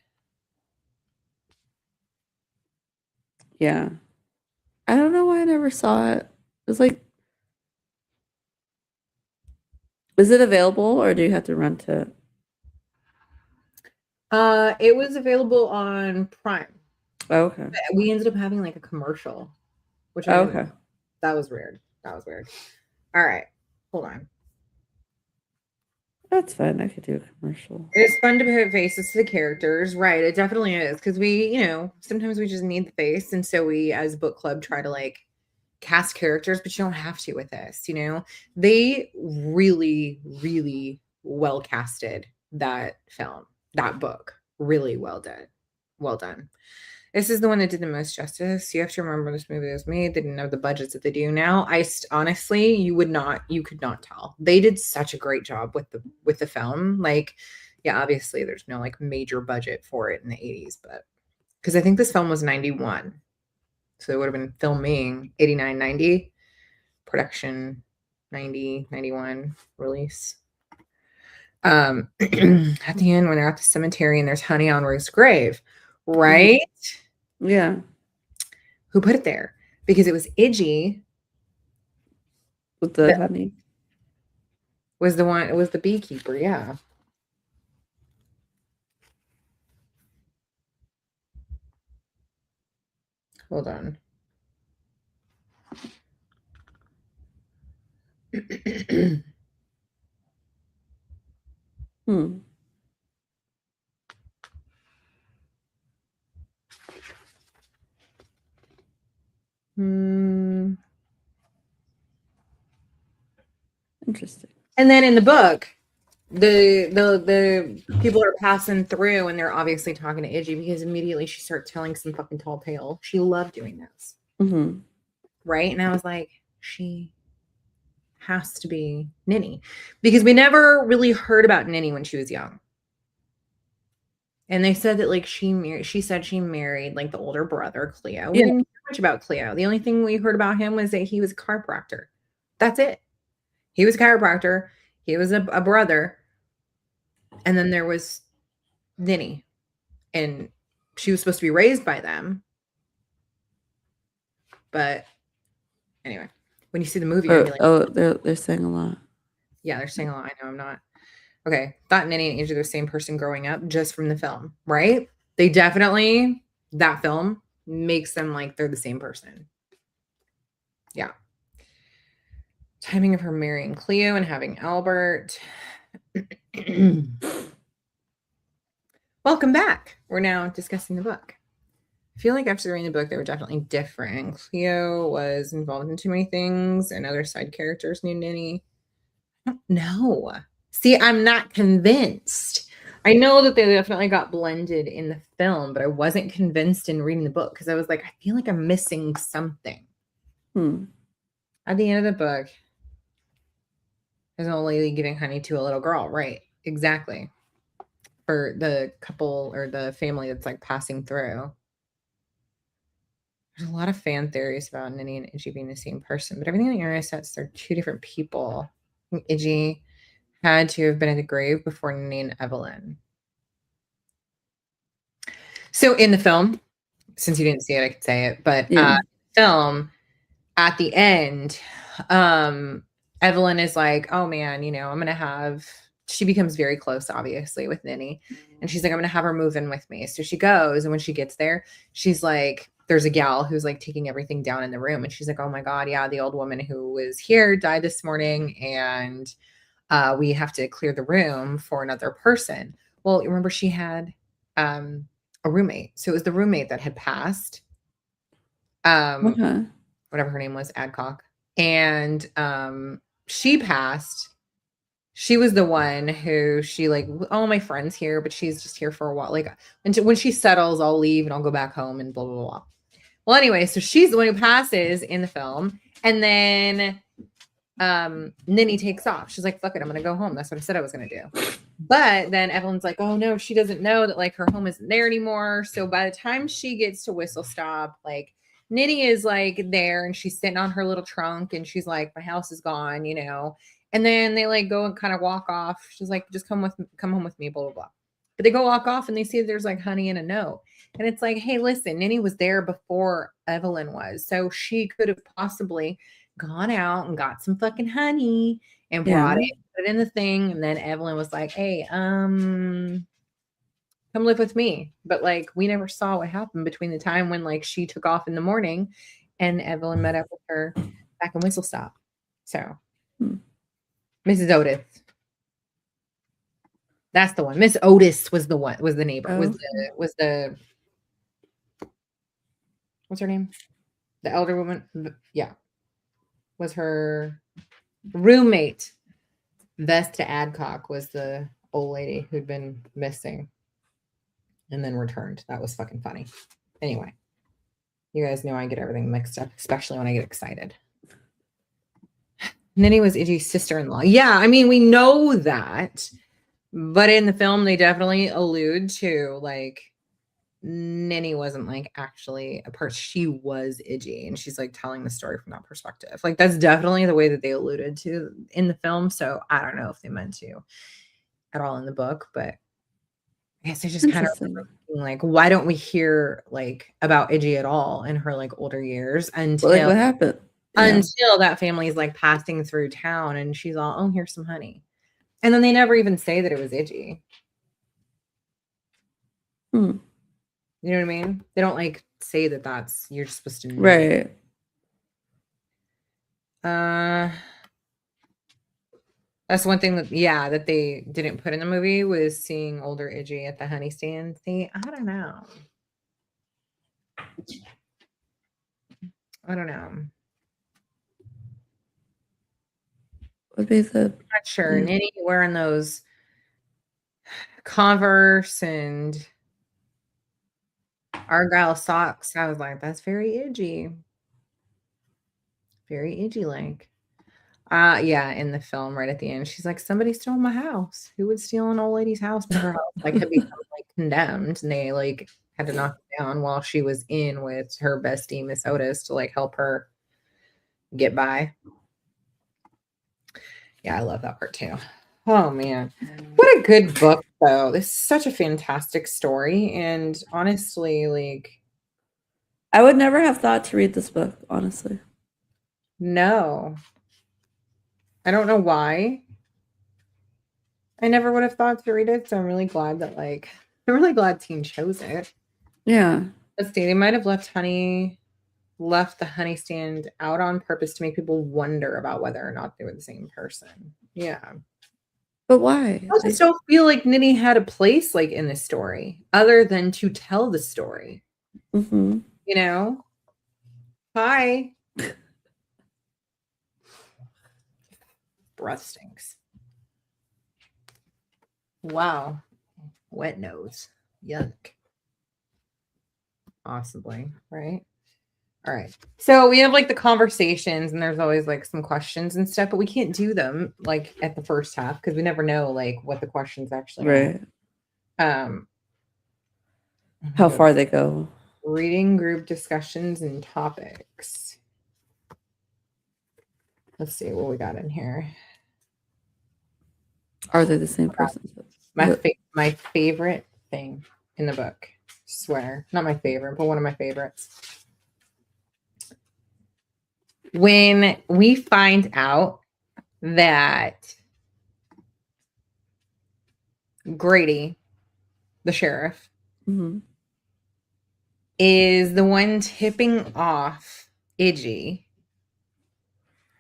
Yeah. I don't know why I never saw it. It's like, is it available or do you have to rent it? It was available on Prime. Oh, okay. We ended up having like a commercial, which I Oh, didn't. okay. That was weird. That was weird. All right, hold on. That's fine. I could do a commercial. It's fun to put faces to the characters, right? It definitely is because we, sometimes we just need the face, and so we, as book club, try to like cast characters, but you don't have to with this. They really, really well casted that film, that book, really well done, well done. This is the one that did the most justice. You have to remember this movie was made. They didn't have the budgets that they do now. Honestly, you could not tell. They did such a great job with the film. Like, yeah, obviously there's no like major budget for it in the 80s, but because I think this film was 91. So it would have been filming 89, 90, production 90, 91, release. At the end when they're at the cemetery and there's honey on Ruth's grave, right? Yeah. Who put it there? Because it was Iggy With the that honey. was the one, it was the beekeeper, yeah. Hold on. Hmm. Interesting. And then in the book, the people are passing through and they're obviously talking to Iggy because immediately she starts telling some fucking tall tale. She loved doing this. Mm-hmm. Right? And I was like, she has to be Ninny. Because we never really heard about Ninny when she was young. And they said that like she said she married like the older brother, Cleo. We didn't hear much about Cleo. The only thing we heard about him was that he was a chiropractor. That's it. He was a chiropractor. He was a brother. And then there was Ninny. And she was supposed to be raised by them. But anyway, when you see the movie, you're gonna be like, they're saying a lot. yeah, they're saying a lot. I know I'm not. Okay. Thought Ninny and Angie are the same person growing up just from the film, right? They definitely, that film makes them like they're the same person. Yeah. Timing of her marrying Cleo and having Albert. Welcome back. We're now discussing the book. I feel like after reading the book, they were definitely different. Cleo was involved in too many things, and other side characters knew Ninny. I don't know. See, I'm not convinced. I know that they definitely got blended in the film, but I wasn't convinced in reading the book because I was like, I feel like I'm missing something. At the end of the book, there's an old lady giving honey to a little girl, right? Exactly. For the couple or the family that's like passing through. There's a lot of fan theories about Ninny and Iggy being the same person, but everything on the internet says they're two different people. I think Iggy had to have been at the grave before Ninny and Evelyn. So in the film, since you didn't see it, I could say it, but film at the end, Evelyn is like, oh man, I'm gonna have, she becomes very close, obviously, with Ninny. And she's like, I'm gonna have her move in with me. So she goes, and when she gets there, she's like, there's a gal who's like taking everything down in the room. And she's like, oh my God, yeah, the old woman who was here died this morning, and we have to clear the room for another person. Well, remember she had a roommate. So it was the roommate that had passed. Whatever her name was, Adcock. And she passed. She was the one who she like, oh, my friend's here, but she's just here for a while. Like, when she settles, I'll leave and I'll go back home and blah, blah, blah. Well, anyway, so she's the one who passes in the film. And then Ninny takes off. She's like, fuck it, I'm gonna go home. That's what I said I was gonna do. But then Evelyn's like, oh no, she doesn't know that like her home isn't there anymore. So by the time she gets to Whistle Stop, like Nitty is like there and she's sitting on her little trunk and she's like, my house is gone, you know. And then they like go and kind of walk off. She's like, just come home with me, blah, blah, blah. But they go walk off and they see there's like honey in a note. And it's like, hey, listen, Nitty was there before Evelyn was. So she could have possibly gone out and got some fucking honey and brought it, put it in the thing. And then Evelyn was like, hey, come live with me. But like, we never saw what happened between the time when like she took off in the morning and Evelyn met up with her back in Whistle Stop. So, Mrs. Otis. That's the one. Miss Otis was the one, was the neighbor, was the, what's her name? The elder woman. Yeah. Was her roommate. Vesta Adcock was the old lady who'd been missing and then returned. That was fucking funny. Anyway, you guys know I get everything mixed up, especially when I get excited. Nitty was Iggy's sister-in-law. Yeah, I mean, we know that. But in the film, they definitely allude to like Ninny wasn't like actually a person. She was Iggy, and she's like telling the story from that perspective. Like that's definitely the way that they alluded to in the film. So I don't know if they meant to at all in the book, but I guess I just kind of like, why don't we hear like about Iggy at all in her like older years until like what happened? Until that family is like passing through town and she's all, oh, here's some honey. And then they never even say that it was Iggy. You know what I mean? They don't like say that that's, you're just supposed to know. Right. That's one thing that, yeah, that they didn't put in the movie was seeing older Iggy at the honey stand. See, I don't know. Would be the, I'm not sure. Yeah. Nitty wearing those Converse and Argyle socks. I was like, that's very Iggy. Very Iggy like. Yeah, in the film right at the end, she's like, somebody stole my house. Who would steal an old lady's house? But her house like had become like condemned, and they like had to knock it down while she was in with her bestie Miss Otis to like help her get by. Yeah, I love that part too. Oh man, what a good book though. This is such a fantastic story, and honestly, like, I would never have thought to read this book. Honestly, no. I don't know why. I never would have thought to read it, so I'm really glad that like I'm really glad Teen chose it. Yeah. Let's see, they might have left the honey stand out on purpose to make people wonder about whether or not they were the same person. Yeah. But why? I just don't feel like Nitty had a place like in this story other than to tell the story. You know? Hi. Breath stinks. Wow. Wet nose. Yuck. Possibly, right? All right. So we have like the conversations and there's always like some questions and stuff, but we can't do them like at the first half because we never know like what the questions actually are. How far they go. Reading group discussions and topics. Let's see what we got in here. Are they the same person? My favorite thing in the book. Swear. Not my favorite, but one of my favorites. When we find out that Grady, the sheriff, is the one tipping off Iggy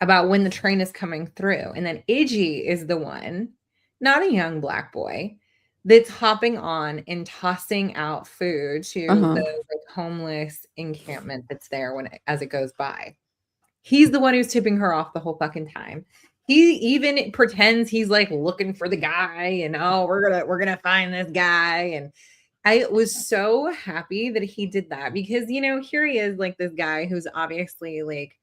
about when the train is coming through. And then Iggy is the one, not a young black boy, that's hopping on and tossing out food to the like, homeless encampment that's there as it goes by. He's the one who's tipping her off the whole fucking time. He even pretends he's like looking for the guy and we're gonna find this guy. And I was so happy that he did that because here he is like this guy who's obviously like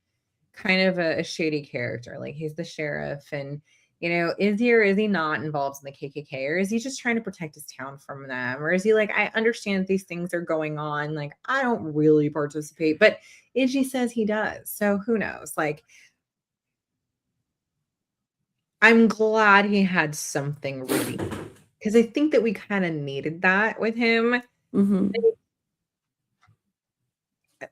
kind of a shady character. Like he's the sheriff and You know, is he or is he not involved in the KKK, or is he just trying to protect his town from them, or is he like, I understand these things are going on, like I don't really participate, but Iggy says he does, so who knows? Like, I'm glad he had something really, because I think that we kind of needed that with him. Mm-hmm.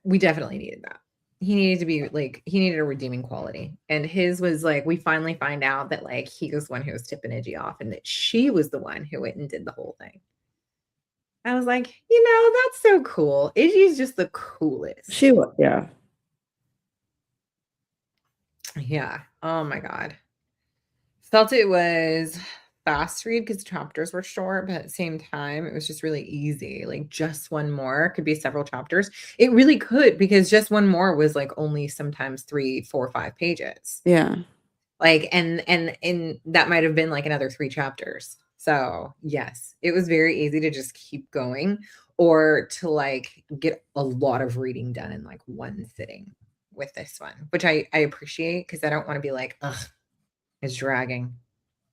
We definitely needed that. He needed to be like, he needed a redeeming quality. And his was like, we finally find out that like he was one who was tipping Iggy off and that she was the one who went and did the whole thing. I was like, you know, that's so cool. Iggy's just the coolest. She was, yeah. Yeah. Oh my God. Felt it was fast read because the chapters were short, but at the same time, it was just really easy. Like just one more could be several chapters. It really could, because just one more was like only sometimes 3, 4, 5 pages. Yeah. Like, and that might have been like another 3 chapters. So yes, it was very easy to just keep going, or to like get a lot of reading done in like one sitting with this one, which I appreciate, because I don't want to be like, ugh, it's dragging,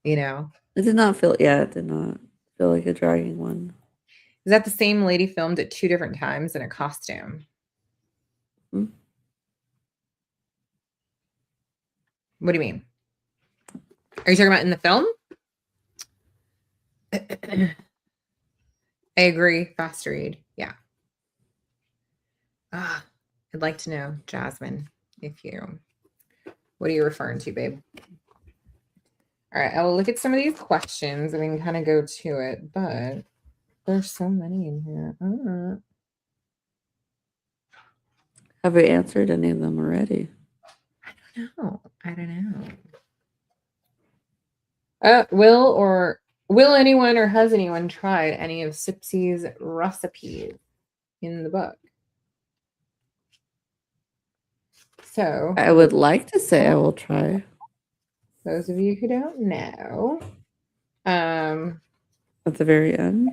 you know? It did not feel, yeah, it did not feel like a dragging one. Is that the same lady filmed at 2 different times in a costume? Hmm? What do you mean? Are you talking about in the film? I agree. Fast read. Yeah. I'd like to know, Jasmine, what are you referring to, babe? All right, I will look at some of these questions and we can kind of go to it, but there's so many in here. Have we answered any of them already? I don't know. Will anyone, or has anyone tried any of Sipsy's recipes in the book? So I would like to say I will try. those of you who don't know, At the very end.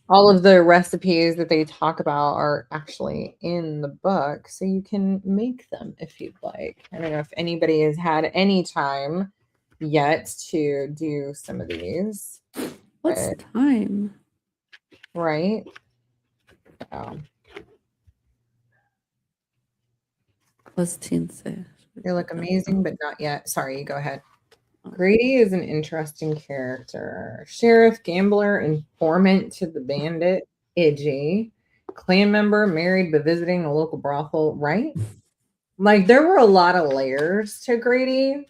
all of the recipes that they talk about are actually in the book, so you can make them if you'd like. I don't know if anybody has had any time yet to do some of these. What's the time? Right? Oh, What's teen say? they look amazing, but not yet. Sorry, go ahead. Grady is an interesting character. Sheriff, gambler, informant to the bandit, Iggy, clan member, married but visiting a local brothel, right? Like, there were a lot of layers to Grady,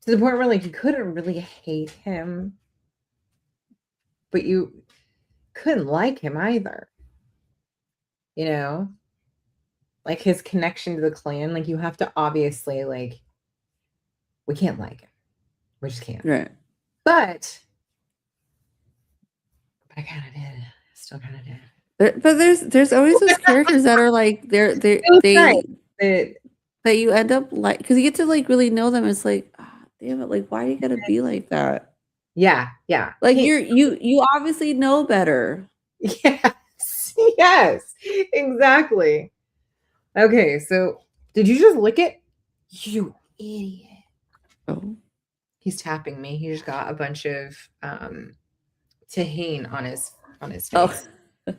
to the point where like you couldn't really hate him, but you couldn't like him either. You know? Like his connection to the clan, like you have to obviously like, we can't like him. We just can't. Right. But I kind of did. I still kind of did. But there's always those characters that are like they that you end up like, because you get to like really know them. It's like, damn it, like why you gotta be like that? Yeah. Like you obviously know better. Yes, exactly. Okay, so did you just lick it? You idiot. Oh. He's tapping me. He just got a bunch of tahine on his face. Oh. Okay,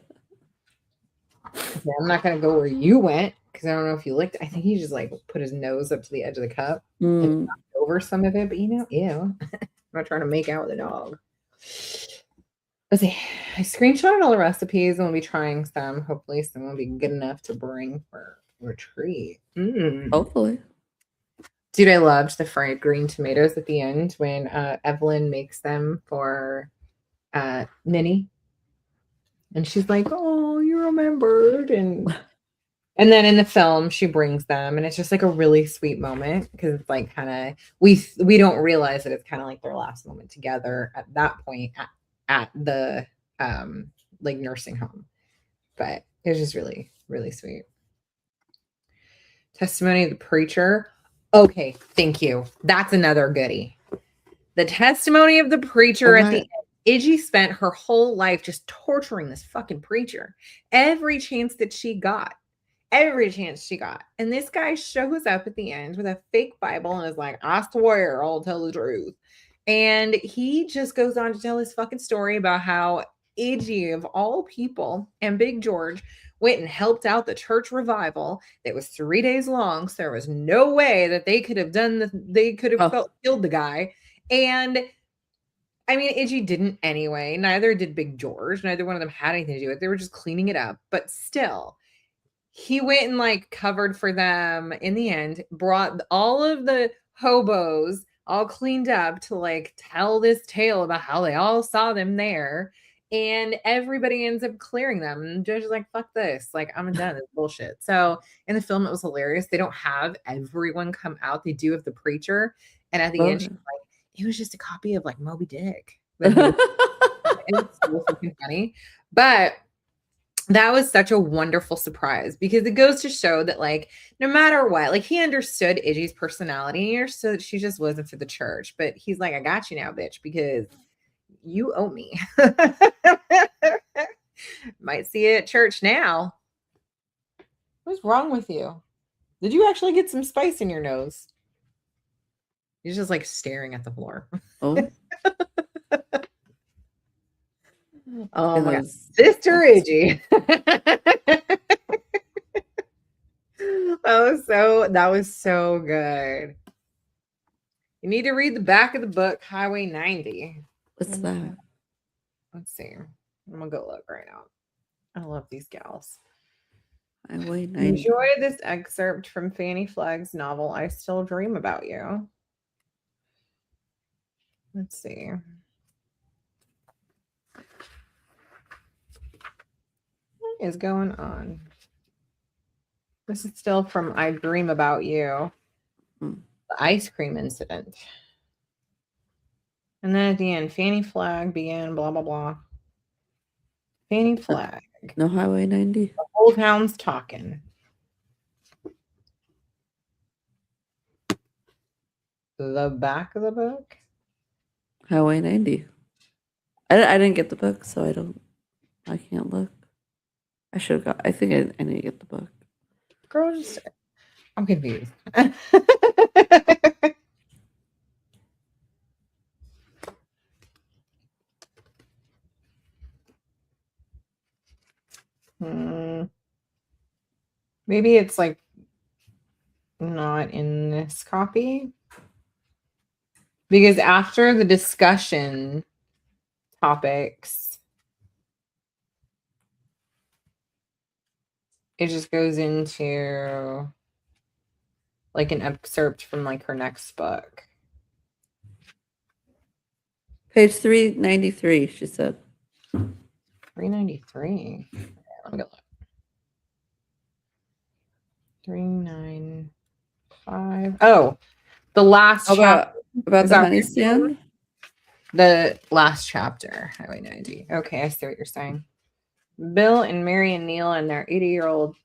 I'm not gonna go where you went because I don't know if you licked. I think he just like put his nose up to the edge of the cup and knocked over some of it. But you know, ew. I'm not trying to make out with a dog. Let's see. I screenshotted all the recipes and we'll be trying some. Hopefully, some will be good enough to bring for retreat. Hopefully. Dude, I loved the fried green tomatoes at the end when Evelyn makes them for Minnie. And she's like, oh, you remembered. And then in the film, she brings them. And it's just like a really sweet moment because it's like kind of, we don't realize that it's kind of like their last moment together at that point at the like nursing home. But it was just really, really sweet. Testimony of the preacher. Okay, thank you. That's another goodie. The testimony of the preacher at the end. Iggy spent her whole life just torturing this fucking preacher every chance that she got. every chance she got. And this guy shows up at the end with a fake Bible and is like, I swear I'll tell the truth. And he just goes on to tell his fucking story about how Iggy, of all people, and Big George went and helped out the church revival that was 3 days long. So there was no way that they could have killed the guy. And I mean, Iggy didn't anyway. Neither did Big George. Neither one of them had anything to do with it. They were just cleaning it up. But still, he went and like covered for them in the end, brought all of the hobos all cleaned up to like tell this tale about how they all saw them there. And everybody ends up clearing them. And the judge is like, fuck this. Like, I'm done. It's bullshit. So in the film, it was hilarious. They don't have everyone come out. They do have the preacher. And at the end, she's like, it was just a copy of like Moby Dick. It was so fucking funny. But that was such a wonderful surprise because it goes to show that like no matter what, like he understood Iggy's personality or so she just wasn't for the church. But he's like, I got you now, bitch, because you owe me. Might see it at church now. What's wrong with you? Did you actually get some spice in your nose? You're just like staring at the floor. Oh. Oh my God. Sister Iggy. That was so good. You need to read the back of the book, Highway 90. What's that? Let's see. I'm gonna go look right now. I love these gals. Highway 90. Enjoy this excerpt from Fanny Flagg's novel, I Still Dream About You. Let's see. What is going on? This is still from I Dream About You, the ice cream incident. And then at the end, Fanny Flagg began blah, blah, blah. Fanny Flagg. No Highway 90. The whole town's talking. The back of the book? Highway 90. I didn't get the book, so I can't look. I should have got, I think I need to get the book. Girl, I'm confused. Maybe it's like not in this copy. Because after the discussion topics, it just goes into like an excerpt from like her next book. Page 393, she said. 393. Okay, let me go look. 395. Oh, the last chapter. About the honey stand? The last chapter, Highway 90. Okay, I see what you're saying. Bill and Mary and Neil and their 80-year-old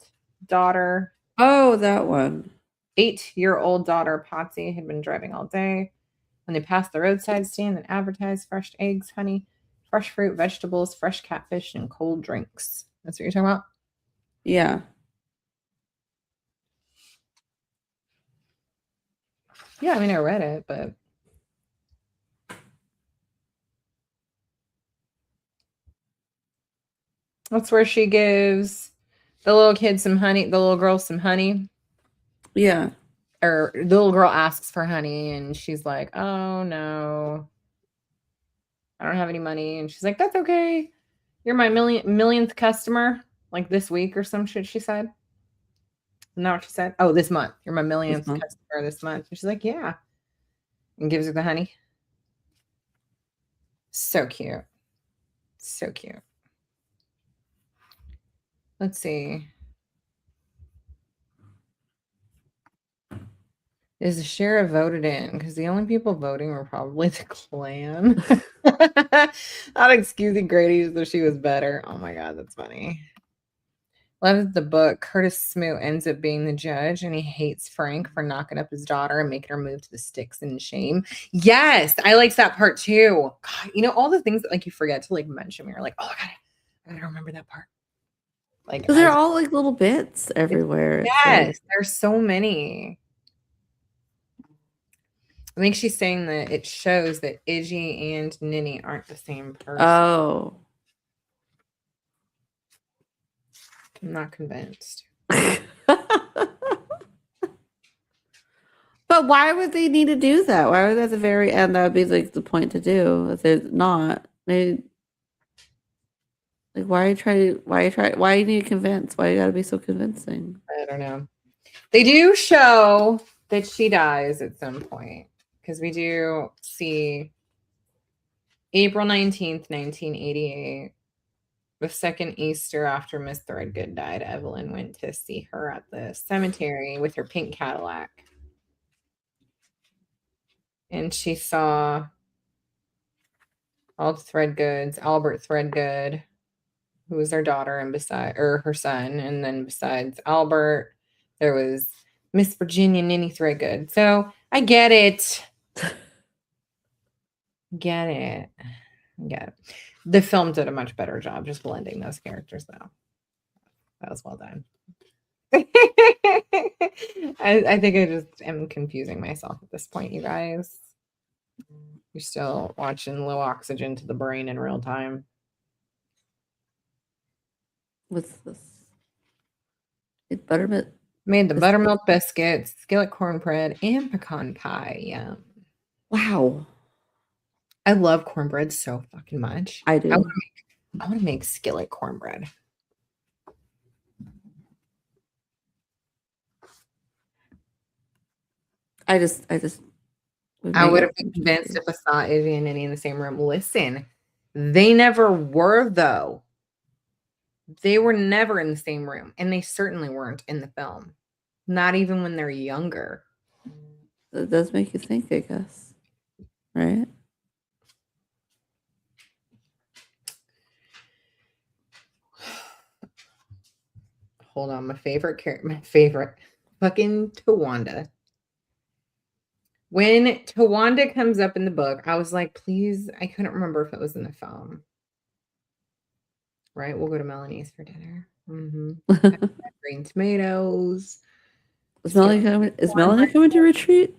daughter. Oh, that one. 8-year-old daughter, Patsy, had been driving all day. When they passed the roadside stand that advertised fresh eggs, honey, fresh fruit, vegetables, fresh catfish, and cold drinks. That's what you're talking about? Yeah. Yeah, I mean, I read it, but that's where she gives the little kid some honey, the little girl some honey. Yeah. Or the little girl asks for honey, and she's like, oh, no. I don't have any money. And she's like, that's okay. You're my millionth customer, like this week or some shit, she said. Isn't that what she said? Oh, this month. You're my millionth customer this month. And she's like, yeah. And gives her the honey. So cute. So cute. Let's see. Is the sheriff voted in? Because the only people voting were probably the Klan. Not excusing Grady so she was better. Oh my God, that's funny. Love the book. Curtis Smoot ends up being the judge, and he hates Frank for knocking up his daughter and making her move to the sticks in shame. Yes, I liked that part too. God, you know, all the things that like you forget to like mention when you're like, oh, I gotta remember that part. Like, Because they're all like little bits everywhere. It's like, yes, there's so many. I think she's saying that it shows that Iggy and Ninny aren't the same person. oh. I'm not convinced. But why would they need to do that? Why would at the very end that would be like the point to do if they're not? They like why you need to convince? Why you gotta be so convincing? I don't know. They do show that she dies at some point because we do see April 19th, 1988, the second Easter after Miss Threadgood died. Evelyn went to see her at the cemetery with her pink Cadillac. And she saw all the Threadgoods, Albert Threadgood, who was their daughter, and her son, and then besides Albert, there was Miss Virginia Ninny Threadgood. So I get it. Get it. Get it. The film did a much better job just blending those characters, though. That was well done. I think I just am confusing myself at this point, you guys. You're still watching Low Oxygen to the Brain in real time. What's this? It's buttermilk. Made the buttermilk biscuits, skillet cornbread, and pecan pie. Yeah. Wow. I love cornbread so fucking much. I do. I want to make skillet cornbread. I would have been convinced if I saw Izzy and Ninny in the same room. Listen, they never were, though. They were never in the same room, and they certainly weren't in the film. Not even when they're younger. It does make you think, I guess. Right? Hold on, my favorite fucking Tawanda. When Tawanda comes up in the book, I was like, please, I couldn't remember if it was in the film. Right? We'll go to Melanie's for dinner. Green tomatoes. Is Melanie coming to retreat?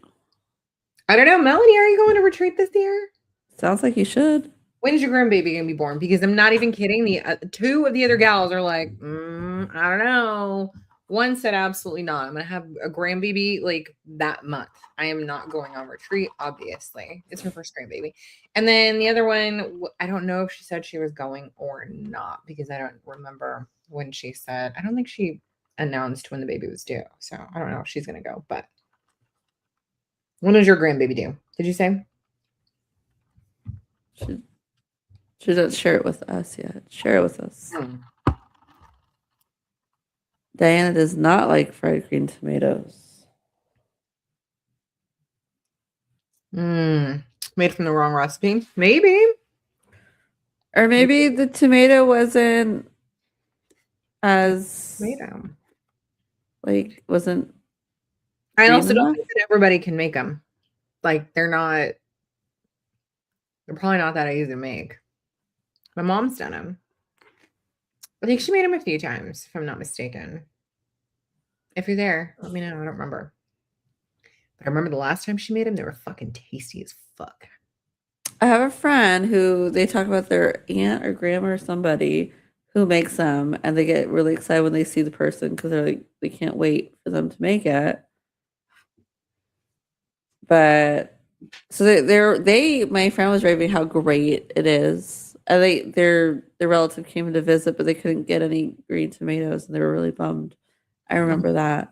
I don't know. Melanie, are you going to retreat this year? Sounds like you should. When is your grandbaby going to be born? Because I'm not even kidding. The two of the other gals are like, I don't know. One said absolutely not. I'm going to have a grandbaby like that month. I am not going on retreat, obviously. It's her first grandbaby. And then the other one, I don't know if she said she was going or not because I don't remember when she said. I don't think she announced when the baby was due. So I don't know if she's going to go. But when is your grandbaby due? Did you say? She doesn't share it with us yet. Share it with us. Diana does not like fried green tomatoes. Made from the wrong recipe. Maybe. Or maybe the tomato wasn't as tomato. Like wasn't. I also don't think that everybody can make them. Like they're probably not that easy to make. My mom's done them. I think she made them a few times, if I'm not mistaken. If you're there, let me know. I don't remember. But I remember the last time she made them, they were fucking tasty as fuck. I have a friend who they talk about their aunt or grandma or somebody who makes them, and they get really excited when they see the person because they're like they can't wait for them to make it. But so my friend was raving how great it is. And their relative came to visit, but they couldn't get any green tomatoes, and they were really bummed. I remember that.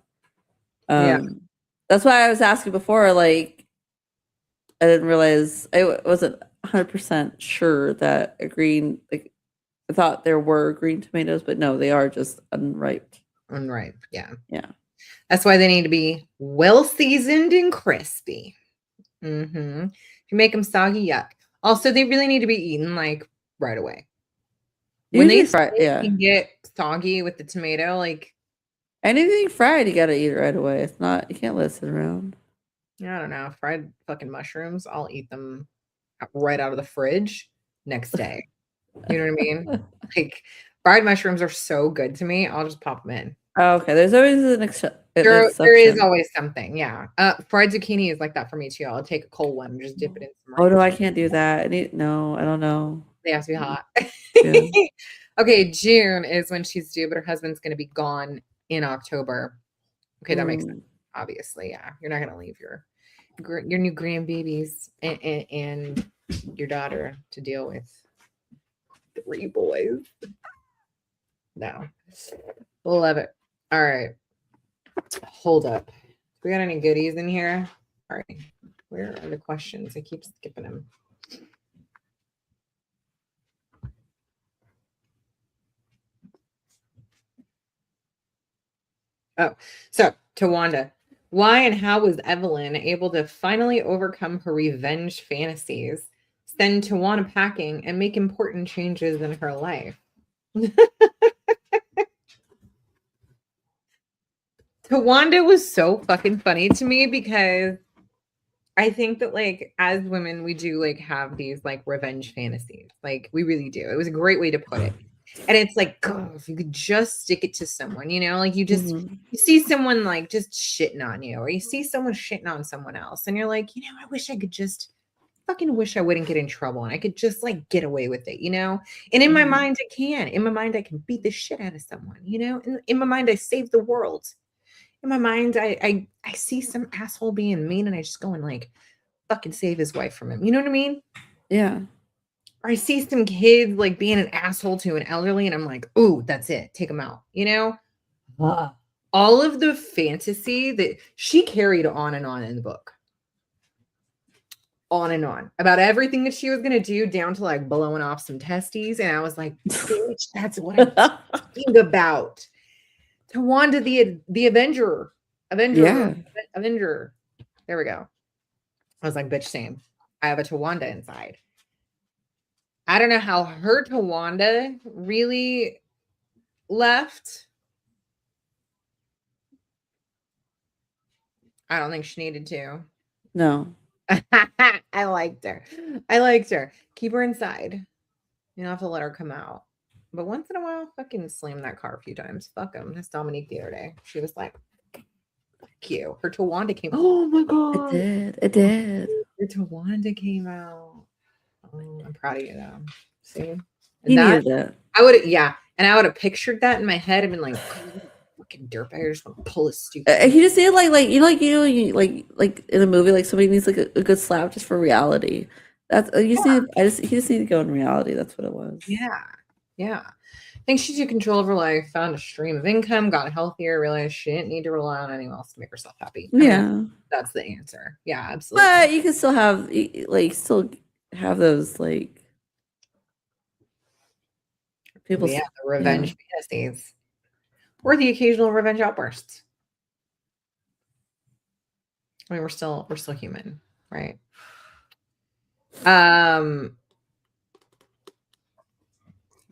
Yeah. That's why I was asking before. Like, I didn't realize I wasn't 100% sure that I thought there were green tomatoes, but no, they are just unripe. Unripe, yeah. Yeah. That's why they need to be well seasoned and crispy. If you make them soggy, yuck. Also, they really need to be eaten like right away. When they can get soggy with the tomato, like anything fried, you gotta eat it right away. It's not, you can't let it sit around. I don't know, fried fucking mushrooms. I'll eat them right out of the fridge next day. You know what I mean? Like, Fried mushrooms are so good to me. I'll just pop them in. Oh, okay. There's always an There is exception. always something. Yeah. Fried zucchini is like that for me too. I'll take a cold one and just dip it in some Oh no, rice. I can't do that. No, I don't know. They have to be hot. Yeah. Okay, June is when she's due, but her husband's going to be gone in October. Okay, that makes sense. Mm. Obviously, yeah. You're not going to leave your new grandbabies and your daughter to deal with 3 boys. No. Love it. All right. Hold up. We got any goodies in here? All right. Where are the questions? I keep skipping them. Oh, so to Wanda, why and how was Evelyn able to finally overcome her revenge fantasies, send Tawana packing, and make important changes in her life? Tawanda was so fucking funny to me because I think that like as women we do like have these like revenge fantasies. Like we really do. It was a great way to put it. And it's like, God, if you could just stick it to someone, you know, like you just Mhm. you see someone like just shitting on you, or you see someone shitting on someone else, and you're like, you know, I wish I could just fucking wish I wouldn't get in trouble and I could just like get away with it, you know? And in my Mhm. mind, I can. In my mind, I can beat the shit out of someone, you know? In my mind, I save the world. In my mind, I see some asshole being mean and I just go and like fucking save his wife from him. You know what I mean? Yeah. Or I see some kid like being an asshole to an elderly, and I'm like, "Ooh, that's it. Take him out." You know, all of the fantasy that she carried on and on in the book, on and on about everything that she was gonna do, down to like blowing off some testes, and I was like, "Bitch, that's what I'm talking about." Tawanda, the Yeah. Avenger. There we go. I was like, "Bitch, same. I have a Tawanda inside." I don't know how her Tawanda really left. I don't think she needed to. No. I liked her. I liked her. Keep her inside. You don't have to let her come out. But once in a while, fucking slam that car a few times. Fuck him. That's Dominique the other day. She was like, fuck you. Her Tawanda came. Oh my It God. did. It did. Her Tawanda came out. Oh, I'm proud of you though. See? He And that needed it. I would yeah. And I would have pictured that in my head and been like, fucking dirtbag. I just want to pull his stupid. He just needed like in a movie, like somebody needs like a good slap just for reality. That's you just need. He just needed to go in reality. That's what it was. Yeah. Yeah. I think she took control of her life, found a stream of income, got healthier, realized she didn't need to rely on anyone else to make herself happy. I mean, Yeah, that's the answer. Yeah, absolutely. but you can still have still have those like people. Yeah, the Yeah. revenge fantasies or the occasional revenge outbursts. I mean, we're still human, right?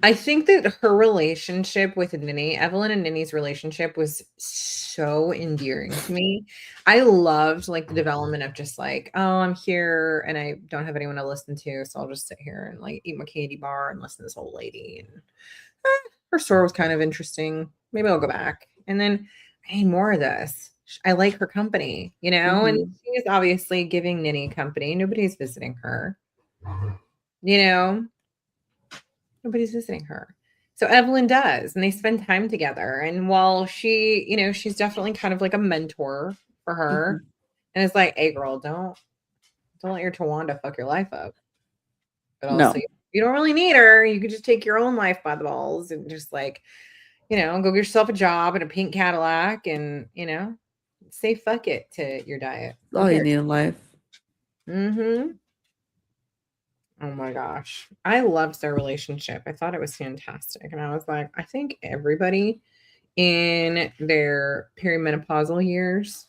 I think that her relationship with Ninny, Evelyn and Ninny's relationship was so endearing to me. I loved like the development of just like, oh, I'm here and I don't have anyone to listen to, so I'll just sit here and like eat my candy bar and listen to this old lady. And her story was kind of interesting. Maybe I'll go back. And then I need more of this. I like her company, you know, and Mhm. she's obviously giving Ninny company. Nobody's visiting her, you know. Nobody's visiting her. So Evelyn does, and they spend time together. And while she, you know, she's definitely kind of like a mentor for her, Mhm. and it's like, hey girl, don't let your Tawanda fuck your life up. But also No. you don't really need her. You could just take your own life by the balls and just like, you know, go get yourself a job and a pink Cadillac and, you know, say fuck it to your diet. Who All you cares? need in life. Mm-hmm. Oh my gosh. I loved their relationship. I thought it was fantastic. And I was like, I think everybody in their perimenopausal years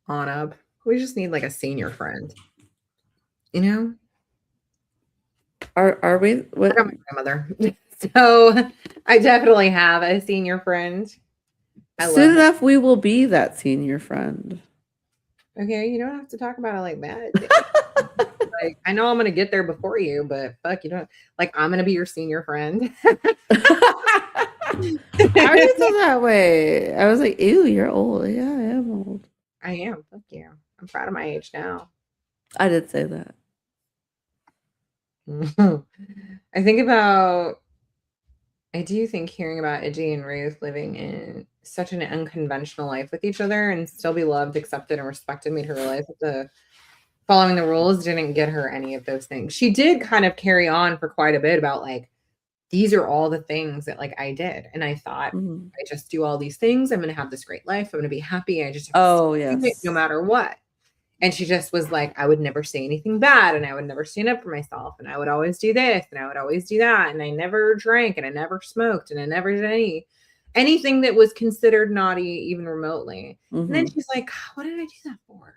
on up, we just need like a senior friend, you know? Are we? I What? got my grandmother. So I definitely have a senior friend. I love Soon her. enough, we will be that senior friend. Okay, you don't have to talk about it like that. like, I know I'm gonna get there before you, but fuck, you don't like I'm gonna be your senior friend. I already felt that way. I was like, ew, you're old. Yeah, I am old. I am. Fuck you. I'm proud of my age now. I did say that. I think about I do think hearing about Idgie and Ruth living in such an unconventional life with each other and still be loved, accepted, and respected made her realize that the following the rules didn't get her any of those things. She did kind of carry on for quite a bit about like, these are all the things that like I did. And I thought, Mhm. I just do all these things. I'm going to have this great life. I'm going to be happy. I just have to Oh, do it no yes. matter what. And she just was like, I would never say anything bad and I would never stand up for myself and I would always do this and I would always do that. And I never drank and I never smoked and I never did anything that was considered naughty even remotely. And then Mhm. she's like, what did I do that for?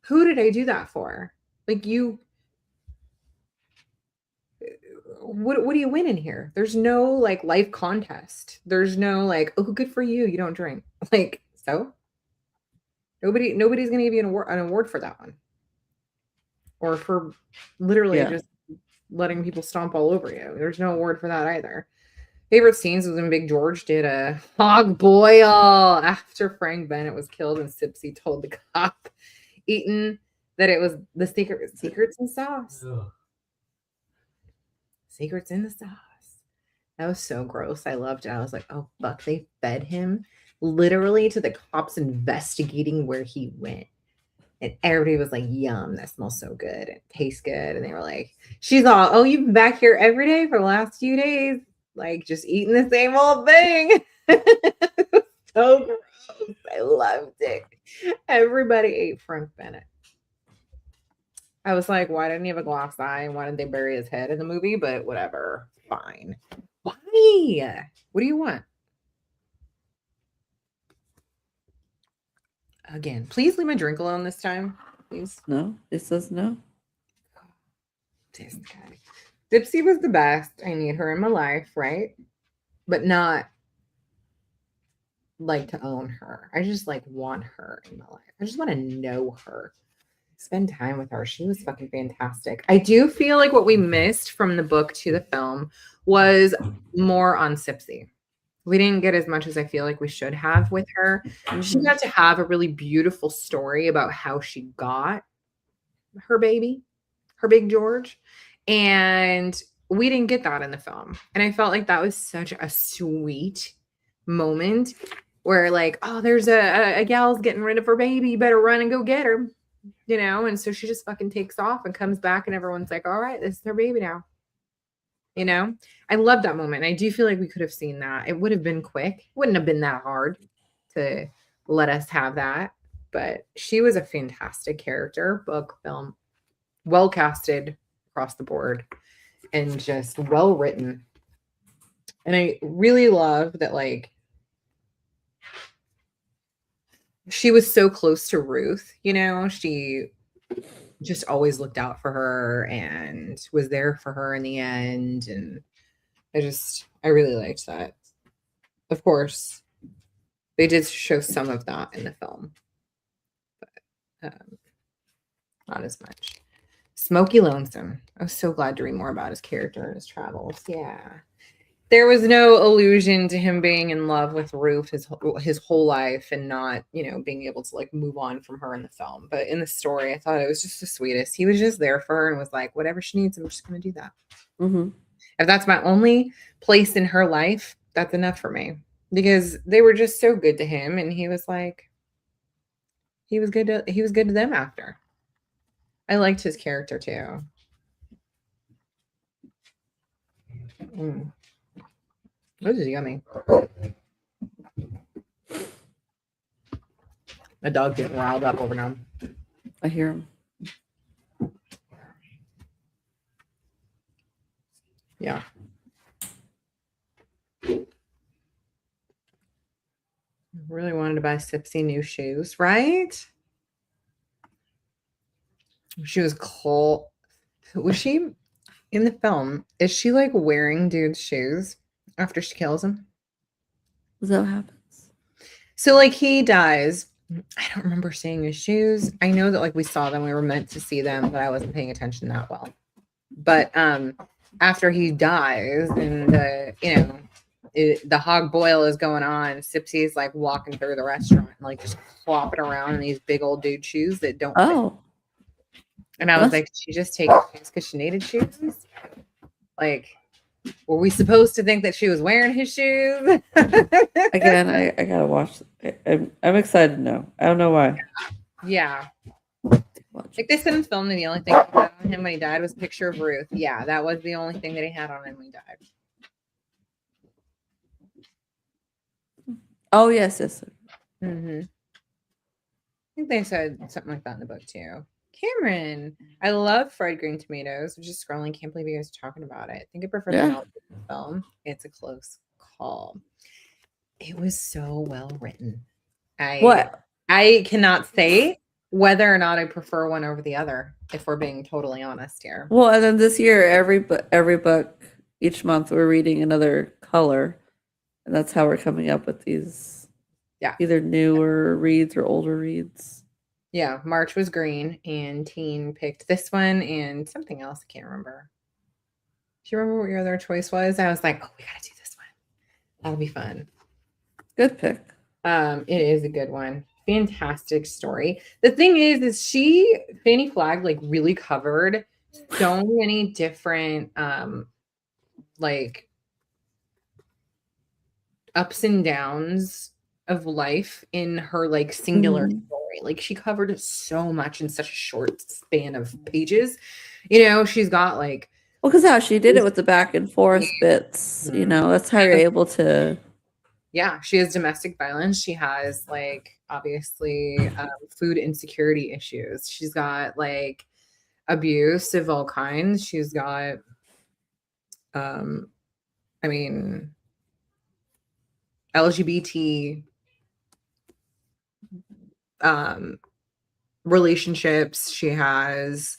Who did I do that for? Like what do you win in here? There's no like life contest. There's no like, oh, good for you. You don't drink. Like, so nobody's gonna give you an award for that one. Or for literally Yeah. just letting people stomp all over you. There's no award for that either. Favorite scenes was when Big George did a hog boil after Frank Bennett was killed and Sipsy told the cop Eaton that it was the secrets in sauce. Ugh. Secrets in the sauce. That was so gross. I loved it. I was like, oh fuck, they fed him literally to the cops investigating where he went. And everybody was like, yum, that smells so good. It tastes good. And they were like, she's all, oh, you've been back here every day for the last few days, like just eating the same old thing. So gross. I loved it. Everybody ate Frank Bennett. I was like, why didn't he have a glass eye? And why didn't they bury his head in the movie? But whatever. Fine. Why? What do you want? Again, please leave my drink alone this time. Please. No, it says no. This guy. Dipsy was the best. I need her in my life, right? But not like to own her. I just like want her in my life. I just want to know her. Spend time with her. She was fucking fantastic. I do feel like what we missed from the book to the film was more on Sipsy. We didn't get as much as I feel like we should have with her. She Mhm. got to have a really beautiful story about how she got her baby, her Big George. And we didn't get that in the film. And I felt like that was such a sweet moment where, like, oh, there's a gal's getting rid of her baby. You better run and go get her, you know? And so she just fucking takes off and comes back, and everyone's like, all right, this is her baby now. You know, I love that moment. I do feel like we could have seen that. It would have been quick. It wouldn't have been that hard to let us have that. But she was a fantastic character, book, film, well casted across the board, and just well written. And I really love that, like, she was so close to Ruth, you know, she just always looked out for her and was there for her in the end. And I really liked that. Of course, they did show some of that in the film, but not as much. Smokey Lonesome. I was so glad to read more about his character and his travels. Yeah. There was no allusion to him being in love with Ruth his whole life and not, you know, being able to like move on from her in the film. But in the story, I thought it was just the sweetest. He was just there for her and was like, whatever she needs, I'm just going to do that. Mhm. If that's my only place in her life, that's enough for me because they were just so good to him. And he was like, he was good to them after. I liked his character too. Mm. This is yummy. My dog getting riled up over now. I hear him. Yeah. Really wanted to buy Sipsy new shoes, right? She was cold. Was she in the film? Is she like wearing dude's shoes after she kills him? Is that what happens? So like he dies I don't remember seeing his shoes. I know that like we saw them, we were meant to see them, but I wasn't paying attention that well. But after he dies and the hog boil is going on, Sipsy's like walking through the restaurant and like just flopping around in these big old dude shoes that don't fit. Oh, And I was like, did she just take shoes because she needed shoes? Like, were we supposed to think that she was wearing his shoes? again, I gotta watch. I'm excited to know. I don't know why. Yeah. Watch. Like they said in film, the only thing he had on him when he died was a picture of Ruth. Yeah, that was the only thing that he had on him when he died. Oh yes, yes. Mm-hmm. I think they said something like that in the book too. Cameron, I love fried green tomatoes. I'm just scrolling. Can't believe you guys are talking about it. I think I prefer the novel to the film. It's a close call. It was so well written. I cannot say whether or not I prefer one over the other, if we're being totally honest here. Well, and then this year, every book each month we're reading another color, and that's how we're coming up with these. Yeah, either newer reads or older reads. Yeah, March was green, and Teen picked this one and something else. I can't remember. Do you remember what your other choice was? I was like, oh, we gotta do this one. That'll be fun. Good pick. It is a good one. Fantastic story. The thing is Fanny Flagg like really covered so many different like ups and downs of life in her like singular story. Like she covered so much in such a short span of pages. You know, she's got like because how she did it with the back and forth bits. You know, that's how you're able to. Yeah, she has domestic violence. She has like obviously food insecurity issues. She's got like abuse of all kinds. She's got I mean LGBT relationships. She has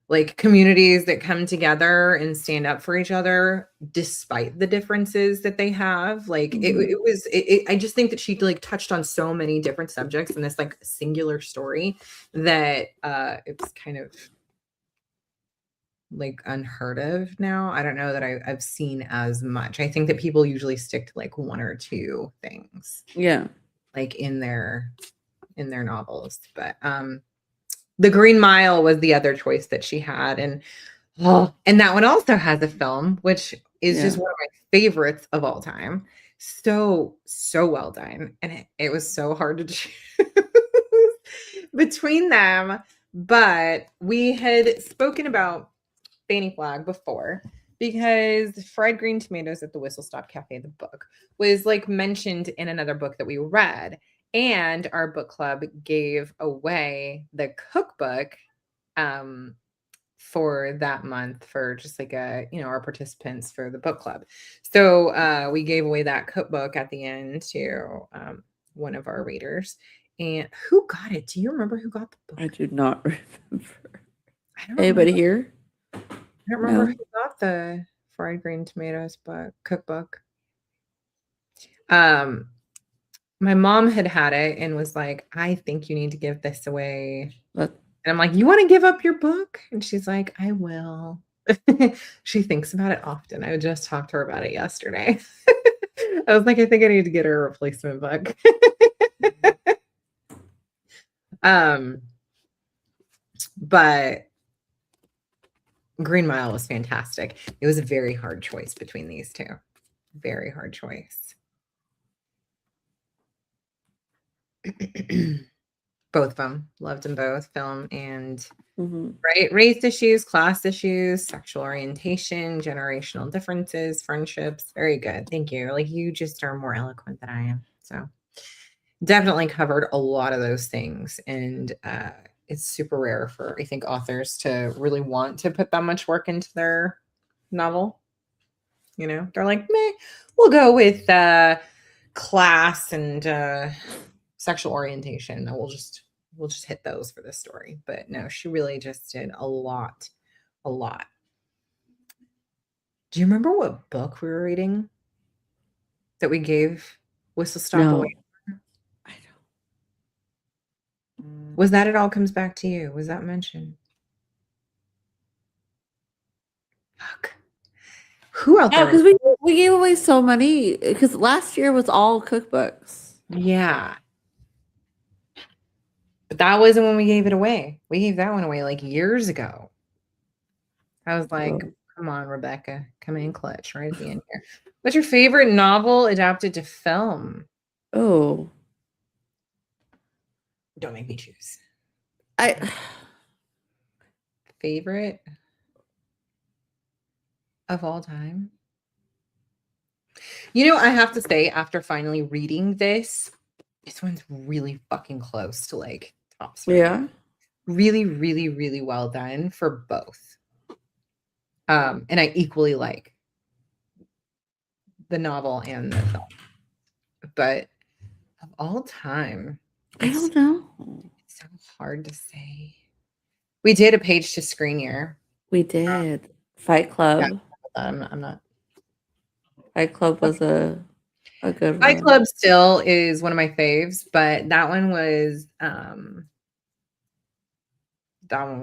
like communities that come together and stand up for each other despite the differences that they have. Like I just think that she like touched on so many different subjects in this like singular story that it's kind of like unheard of now. I don't know that I've seen as much. I think that people usually stick to like one or two things. Yeah. Like in their novels. But The Green Mile was the other choice that she had. And that one also has a film, which is just one of my favorites of all time. So well done. And it was so hard to choose between them. But we had spoken about Fanny Flagg before because Fried Green Tomatoes at the Whistle Stop Cafe, the book, was like mentioned in another book that we read. And our book club gave away the cookbook for that month for just like our participants for the book club. So we gave away that cookbook at the end to one of our readers. And who got it? Do you remember who got the book? I do not remember. Anybody here? I don't remember who got the Fried Green Tomatoes cookbook. My mom had it and was like, I think you need to give this away. And I'm like, you want to give up your book? And she's like, I will. She thinks about it often. I just talked to her about it yesterday. I was like, I think I need to get her a replacement book. But Green Mile was fantastic. It was a very hard choice between these two. Very hard choice. Both of them. Loved them both, film and right, race issues, class issues, sexual orientation, generational differences, friendships. Very good. Thank you. Like you just are more eloquent than I am. So definitely covered a lot of those things. And it's super rare for, I think, authors to really want to put that much work into their novel. You know, they're like, meh, we'll go with class and sexual orientation. And we'll just hit those for this story. But no, she really just did a lot. Do you remember what book we were reading that we gave Whistle Stop away? I don't. Was that It All Comes Back to You? Was that mentioned? Fuck. Who out No, there? because we gave away so many. Because last year was all cookbooks. Yeah. But that wasn't when we gave it away. We gave that one away like years ago. I was like, Oh. come on, Rebecca, come in clutch right at the end here. What's your favorite novel adapted to film? Oh, Don't make me choose. I Favorite of all time? You know, I have to say, after finally reading this one's really fucking close to like top 3. yeah. Really, really, really well done for both. And I equally like the novel and the film. But of all time, I it's don't know. so hard to say. We did a page to screen year. We did Fight Club. Yeah, I'm not. Fight Club was a good Fight one. Club still is one of my faves, but that one was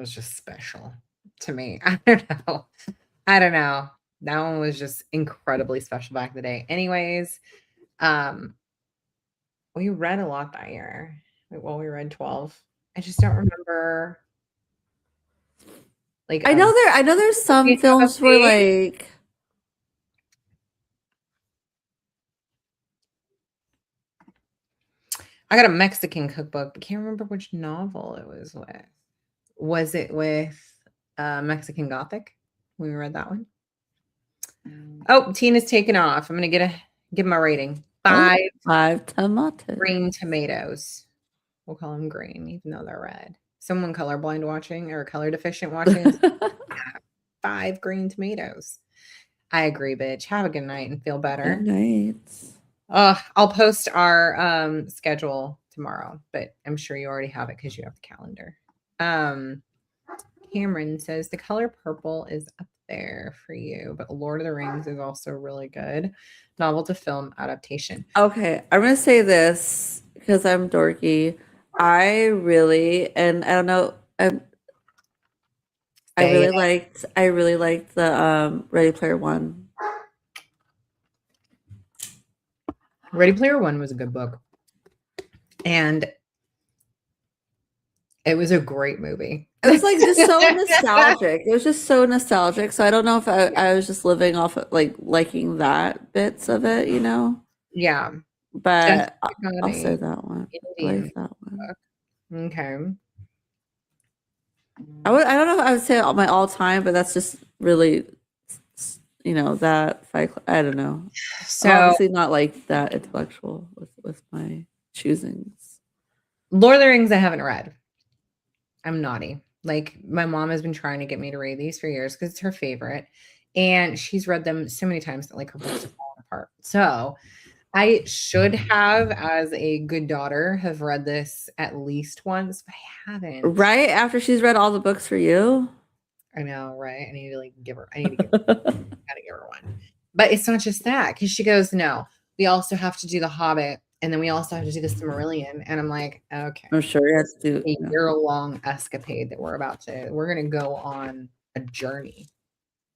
just special to me. I don't know. That one was just incredibly special back in the day. Anyways, we read a lot that year. Well, we read 12. I just don't remember. Like, I know there's some films where like I got a Mexican cookbook, but can't remember which novel it was with. Was it with Mexican Gothic? We read that one. Oh, Tina's taken off. I'm gonna give him a rating. 5 tomatoes. green tomatoes. We'll call them green, even though they're red. Someone colorblind watching or color deficient watching. 5 green tomatoes. I agree, bitch. Have a good night and feel better. Good night. I'll post our schedule tomorrow, but I'm sure you already have it because you have the calendar. Cameron says the color purple is up there for you, but Lord of the Rings is also really good. Novel to film adaptation. Okay, I'm gonna say this because I'm dorky. I really, and I don't know, I really liked the Ready Player One. Ready Player One was a good book. And it was a great movie. It was like just so nostalgic. It was just so nostalgic. So I don't know if I was just living off of like liking that bits of it, you know? Yeah. But Just I'll say that one. I Indian like that one. book. Okay. I don't know if I would say my all time, but that's just really, you know, that fight. I don't know. So I'm obviously not like that intellectual with my choosings. Lord of the Rings I haven't read. I'm naughty. Like my mom has been trying to get me to read these for years because it's her favorite. And she's read them so many times that like her books are falling apart. So I should have, as a good daughter, have read this at least once, but I haven't. Right after she's read all the books for you. I know, right? I need to like give her. I need to give her. Gotta give her one. But it's not just that because she goes, no. We also have to do The Hobbit, and then we also have to do the Silmarillion, and I'm like, okay. I'm sure you have to do A year-long escapade that we're gonna go on a journey.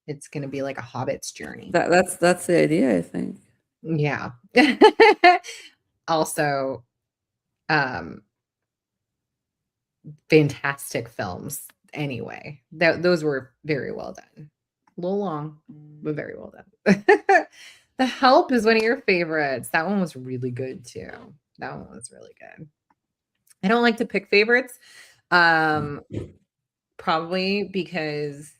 It's gonna be like a Hobbit's journey. That's the idea, I think. Yeah. Also, fantastic films anyway. Those were very well done. A little long, but very well done. The Help is one of your favorites. That one was really good too. That one was really good. I don't like to pick favorites. Probably because,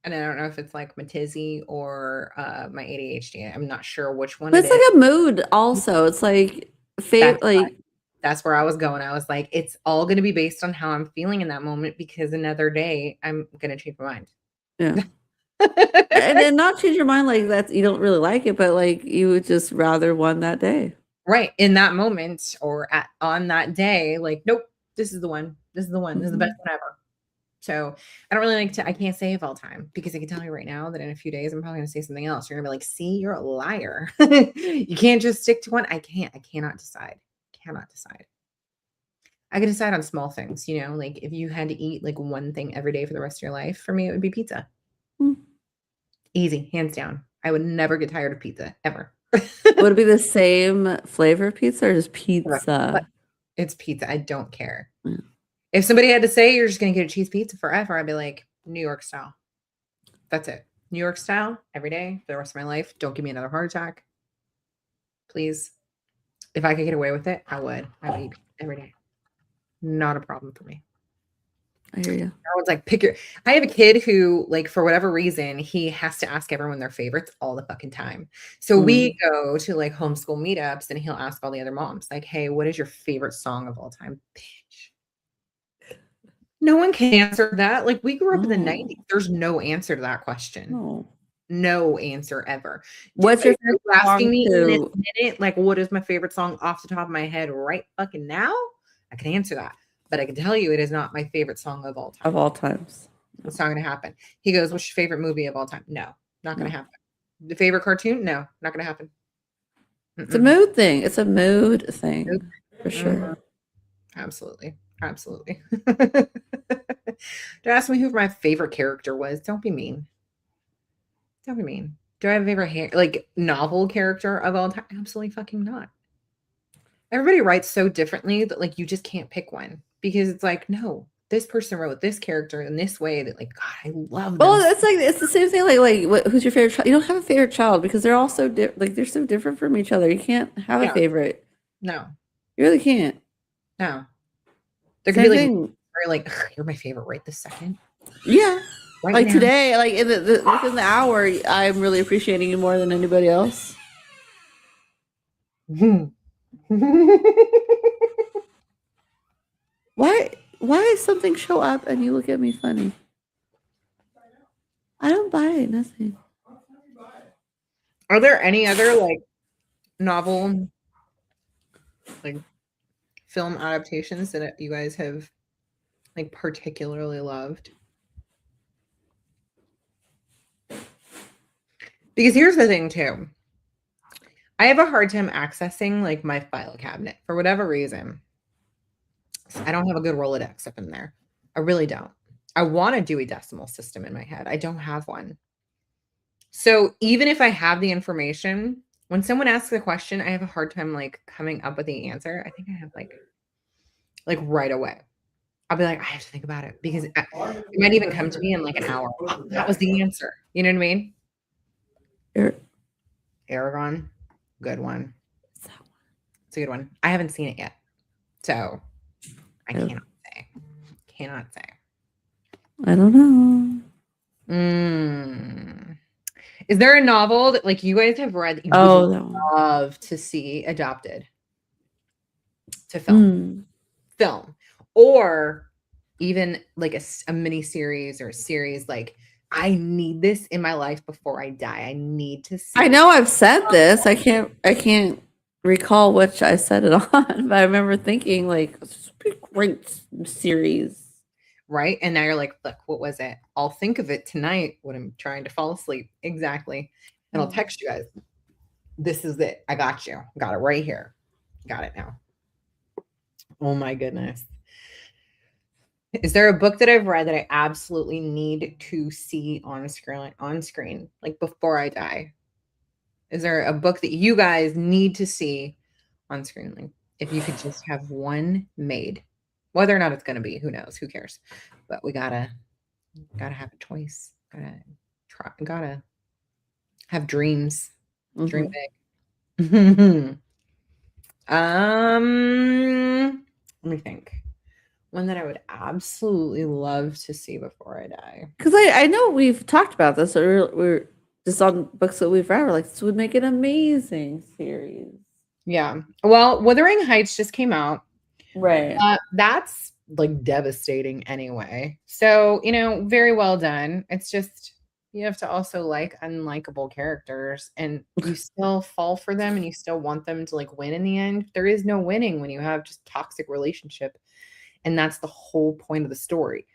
and I don't know if it's like my tizzy or my ADHD. I'm not sure which one But it it's is. like a mood also. It's like That's where I was going. I was like, it's all going to be based on how I'm feeling in that moment because another day I'm going to change my mind. Yeah. And then not change your mind like that you don't really like it, but like you would just rather one that day. Right. In that moment or on that day, like, nope, this is the one. This is the one. This is the best one ever. So I don't really like to, I can't save all time because I can tell you right now that in a few days, I'm probably going to say something else. You're going to be like, see, you're a liar. You can't just stick to one. I cannot decide. Cannot decide. I could decide on small things, you know, like if you had to eat like one thing every day for the rest of your life, for me, it would be pizza. Hmm. Easy, hands down. I would never get tired of pizza ever. Would it be the same flavor of pizza or just But pizza? it's pizza. I don't care. Yeah. If somebody had to say you're just going to get a cheese pizza forever, I'd be like, New York style. That's it. New York style every day for the rest of my life. Don't give me another heart attack. Please. If I could get away with it, I would. I would eat every day. Not a problem for me. I hear you. Everyone's like, pick your. I have a kid who, like, for whatever reason, he has to ask everyone their favorites all the fucking time. So we go to like homeschool meetups and he'll ask all the other moms, like, hey, what is your favorite song of all time? Bitch. No one can answer that. Like, we grew up in the 90s. There's no answer to that question. No. No answer ever. What's your If you're favorite asking song me in this to? minute, like, what is my favorite song off the top of my head right fucking now? I can answer that. But I can tell you it is not my favorite song of all time. Of all times. It's not going to happen. He goes, what's your favorite movie of all time? No, not going to No. happen. The favorite cartoon? No, not going to happen. It's a mood thing. It's a mood thing for sure. Mhm. Absolutely. Absolutely. Don't ask me who my favorite character was. Don't be mean. Don't be mean. Do I have a favorite like novel character of all time? Absolutely fucking not. Everybody writes so differently that like you just can't pick one because it's like, no, this person wrote this character in this way that like, God, I love them. Well, it's like it's the same thing. Who's your favorite child? You don't have a favorite child because they're all so like they're so different from each other. You can't have Yeah. a favorite. No, You really can't. no. There could Same be like, thing. like, you're my favorite right this second. Yeah. Right Like now. today, like in within the hour, I'm really appreciating you more than anybody else. Why does something show up and you look at me funny? I don't buy it, nothing. Are there any other like novel, like film adaptations that you guys have like particularly loved? Because here's the thing too. I have a hard time accessing like my file cabinet for whatever reason. I don't have a good Rolodex up in there. I really don't. I want a Dewey Decimal System in my head. I don't have one. So even if I have the information, when someone asks a question, I have a hard time like coming up with the answer. I think I have like right away. I'll be like, I have to think about it because it might even come to me in like an hour. Oh, that was the answer. You know what I mean? Aragon, good one. It's a good one. I haven't seen it yet, so I cannot say. Cannot say. I don't know. Is there a novel that like you guys have read that you would love to see adapted to film? Film, or even like a mini series or a series like I need this in my life before I die. I need to see. I know I've said this. I can't recall which I said it on, but I remember thinking like this would be a great series. Right. And now you're like, look, what was it? I'll think of it tonight when I'm trying to fall asleep. Exactly. And I'll text you guys. This is it. I got you. Got it right here. Got it now. Oh my goodness. Is there a book that I've read that I absolutely need to see on screen, like before I die? Is there a book that you guys need to see on screen? Like if you could just have one made, whether or not it's going to be, who knows, who cares? But we gotta have a choice. Gotta have dreams. Dream big. Let me think. One that I would absolutely love to see before I die. Because I know we've talked about this. So we're just on books that we've read. We're like, this would make an amazing series. Yeah. Well, Wuthering Heights just came out. Right. That's like devastating anyway. So, you know, very well done. It's just you have to also like unlikable characters and you still fall for them and you still want them to like win in the end. There is no winning when you have just toxic relationship. And that's the whole point of the story.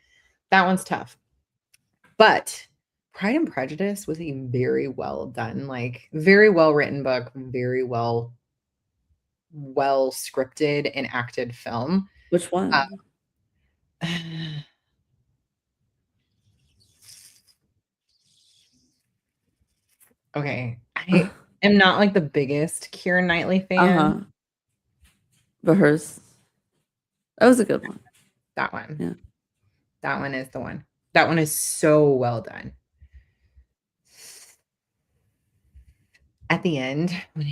That one's tough. But Pride and Prejudice was a very well done, like very well written book, very well scripted and acted film. Which one? Okay, I am not like the biggest Keira Knightley fan. Uh-huh. But hers, that was a good one. That one. Yeah. That one is the one. That one is so well done. At the end, when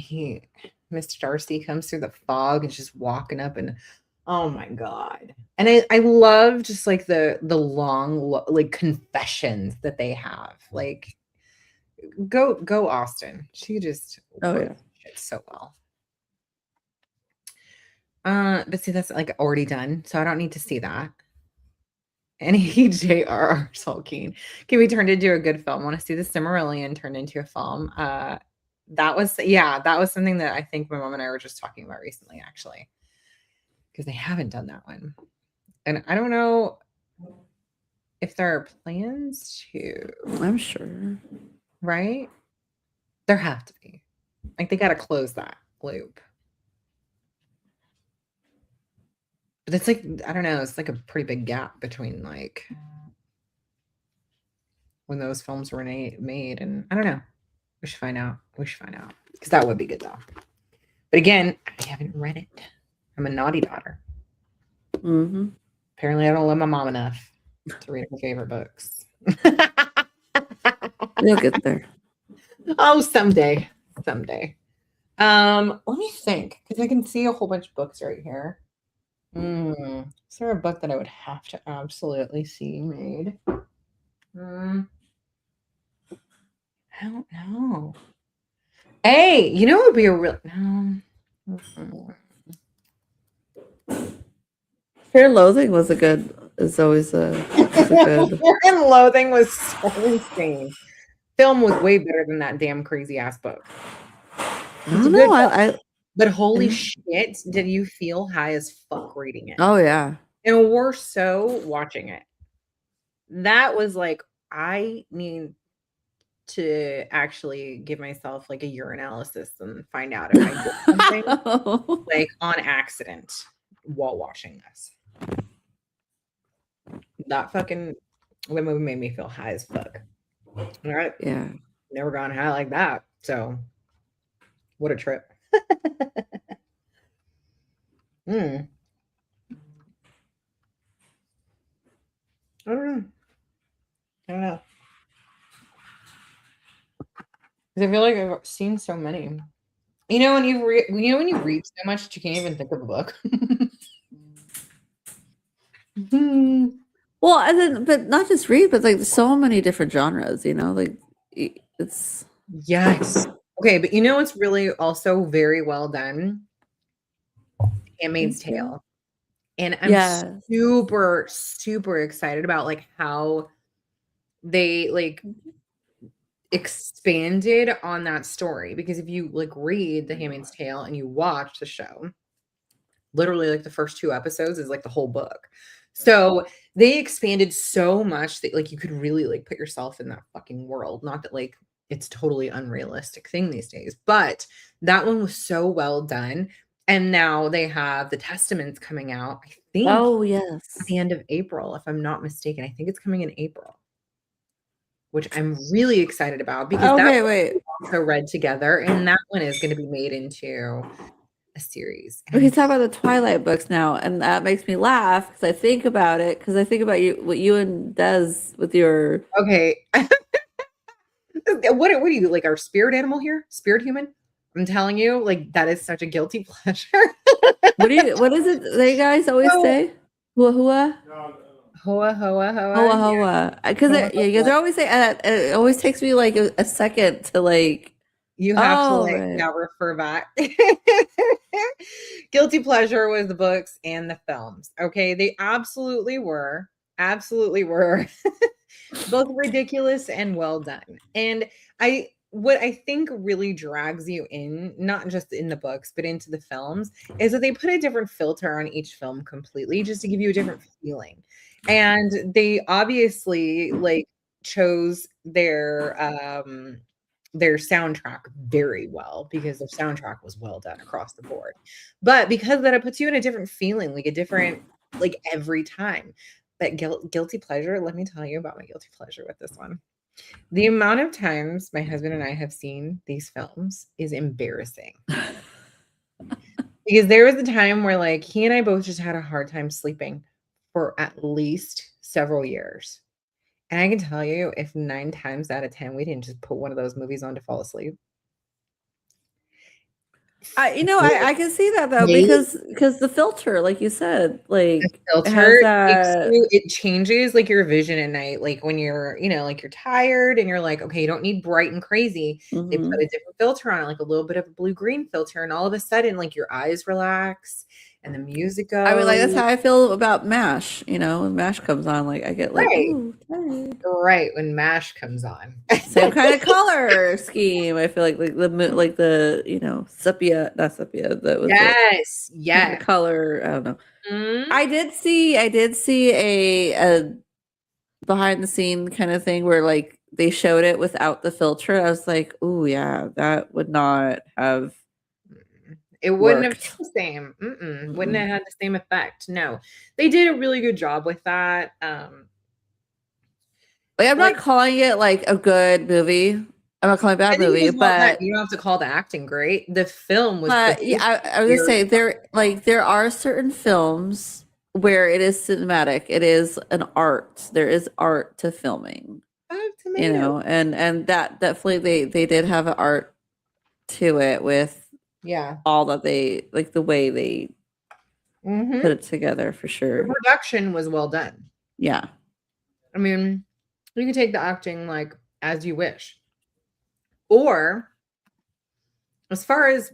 Mr. Darcy comes through the fog and just walking up and oh my god. And I love just like the long like confessions that they have. Like go Austen. She just Oh wrote yeah. it so well. But see, that's like already done, so I don't need to see that. And J.R.R. Tolkien can be turned into a good film. I want to see the Silmarillion turned into a film. That was something that I think my mom and I were just talking about recently, actually, because they haven't done that one, and I don't know if there are plans to. I'm sure. Right? There have to be. Like they got to close that loop. But it's like I don't know. It's like a pretty big gap between like when those films were made, and I don't know. We should find out. Because that would be good though. But again, I haven't read it. I'm a naughty daughter. Mm-hmm. Apparently, I don't love my mom enough to read her favorite books. You'll get there. Oh, someday. Let me think, because I can see a whole bunch of books right here. Is there a book that I would have to absolutely see made? I don't know. Hey, you know what would be a real no. Fear and Loathing was a good. Is always a good. Fear and Loathing was so insane. Film was way better than that damn crazy ass book. I don't know. But holy shit, did you feel high as fuck reading it? Oh yeah. And we're so watching it. That was like, I need to actually give myself like a urinalysis and find out if I did something like on accident while watching this. That movie made me feel high as fuck. All right. Yeah. Never gone high like that. So what a trip. I don't know. Because I feel like I've seen so many. You know when you read so much that you can't even think of a book. Well, and then, but not just read, but like so many different genres. You know, like it's. Yes. Okay, but you know what's really also very well done? Handmaid's Tale. And I'm super, super excited about like how they like expanded on that story, because if you like read The Handmaid's Tale and you watch the show, literally like the first 2 episodes is like the whole book. So they expanded so much that like you could really like put yourself in that fucking world. Not that like it's totally unrealistic thing these days, but that one was so well done. And now they have the Testaments coming out, I think. Oh yes. At the end of April, if I'm not mistaken. I think it's coming in April, which I'm really excited about because that's also read together, and that one is going to be made into a series. We talk about the Twilight books now, and that makes me laugh because I think about it. Because I think about what you and Des with your. Okay. What are you, like our spirit animal here? Spirit human? I'm telling you, like that is such a guilty pleasure. What is it they guys always say? Hua hua? Hoa hoa hoa. Hoa hoa. Because you guys always say it always takes me like a second to like. You have to like now refer back. Guilty pleasure was the books and the films. Okay, they absolutely were both ridiculous and well done. And what I think really drags you in, not just in the books, but into the films, is that they put a different filter on each film completely just to give you a different feeling. And they obviously like chose their soundtrack very well, because their soundtrack was well done across the board. But because that it puts you in a different feeling, like a different like every time. But guilty pleasure, let me tell you about my guilty pleasure with this one. The amount of times my husband and I have seen these films is embarrassing. Because there was a time where like he and I both just had a hard time sleeping for at least several years. And I can tell you, if 9 times out of 10 we didn't just put one of those movies on to fall asleep. I can see that though, They because the filter, like you said, The like it has filter takes that. you it changes, like, your vision at night, like, when you're, like, you're tired and you're like, "Okay, you don't need bright and crazy." They put Mhm. a different filter on it, like a little bit of a blue-green filter, and all of a sudden, like, your eyes relax and the music I mean, like that's goes. how I feel about MASH. When MASH comes on, like I get like, Right, ooh, tired. right, when MASH comes on. Same kind of color scheme. I feel like the sepia, not sepia. That was it. Yes, The yes. color. I don't know. Mhm. I did see a behind the scene kind of thing where like they showed it without the filter. I was like, "Ooh, yeah, that would not have It wouldn't have worked." hit the same. Wouldn't Mm-mm. have had the same effect, no. They did a really good job with that, Like I'm like not calling it like a good movie. I'm not calling it a I bad think it movie, was well done. but You don't have to call the acting great. The film was yeah, produced I was gonna very say well. there are certain films where it is cinematic. It is an art. There is art to filming, 5 tomatoes. and that definitely they did have an art to it with Yeah. all that they like the way they put Mhm. it together for The sure. production was well done. Yeah. I mean, you can take the acting, like, as you wish. Or, as far as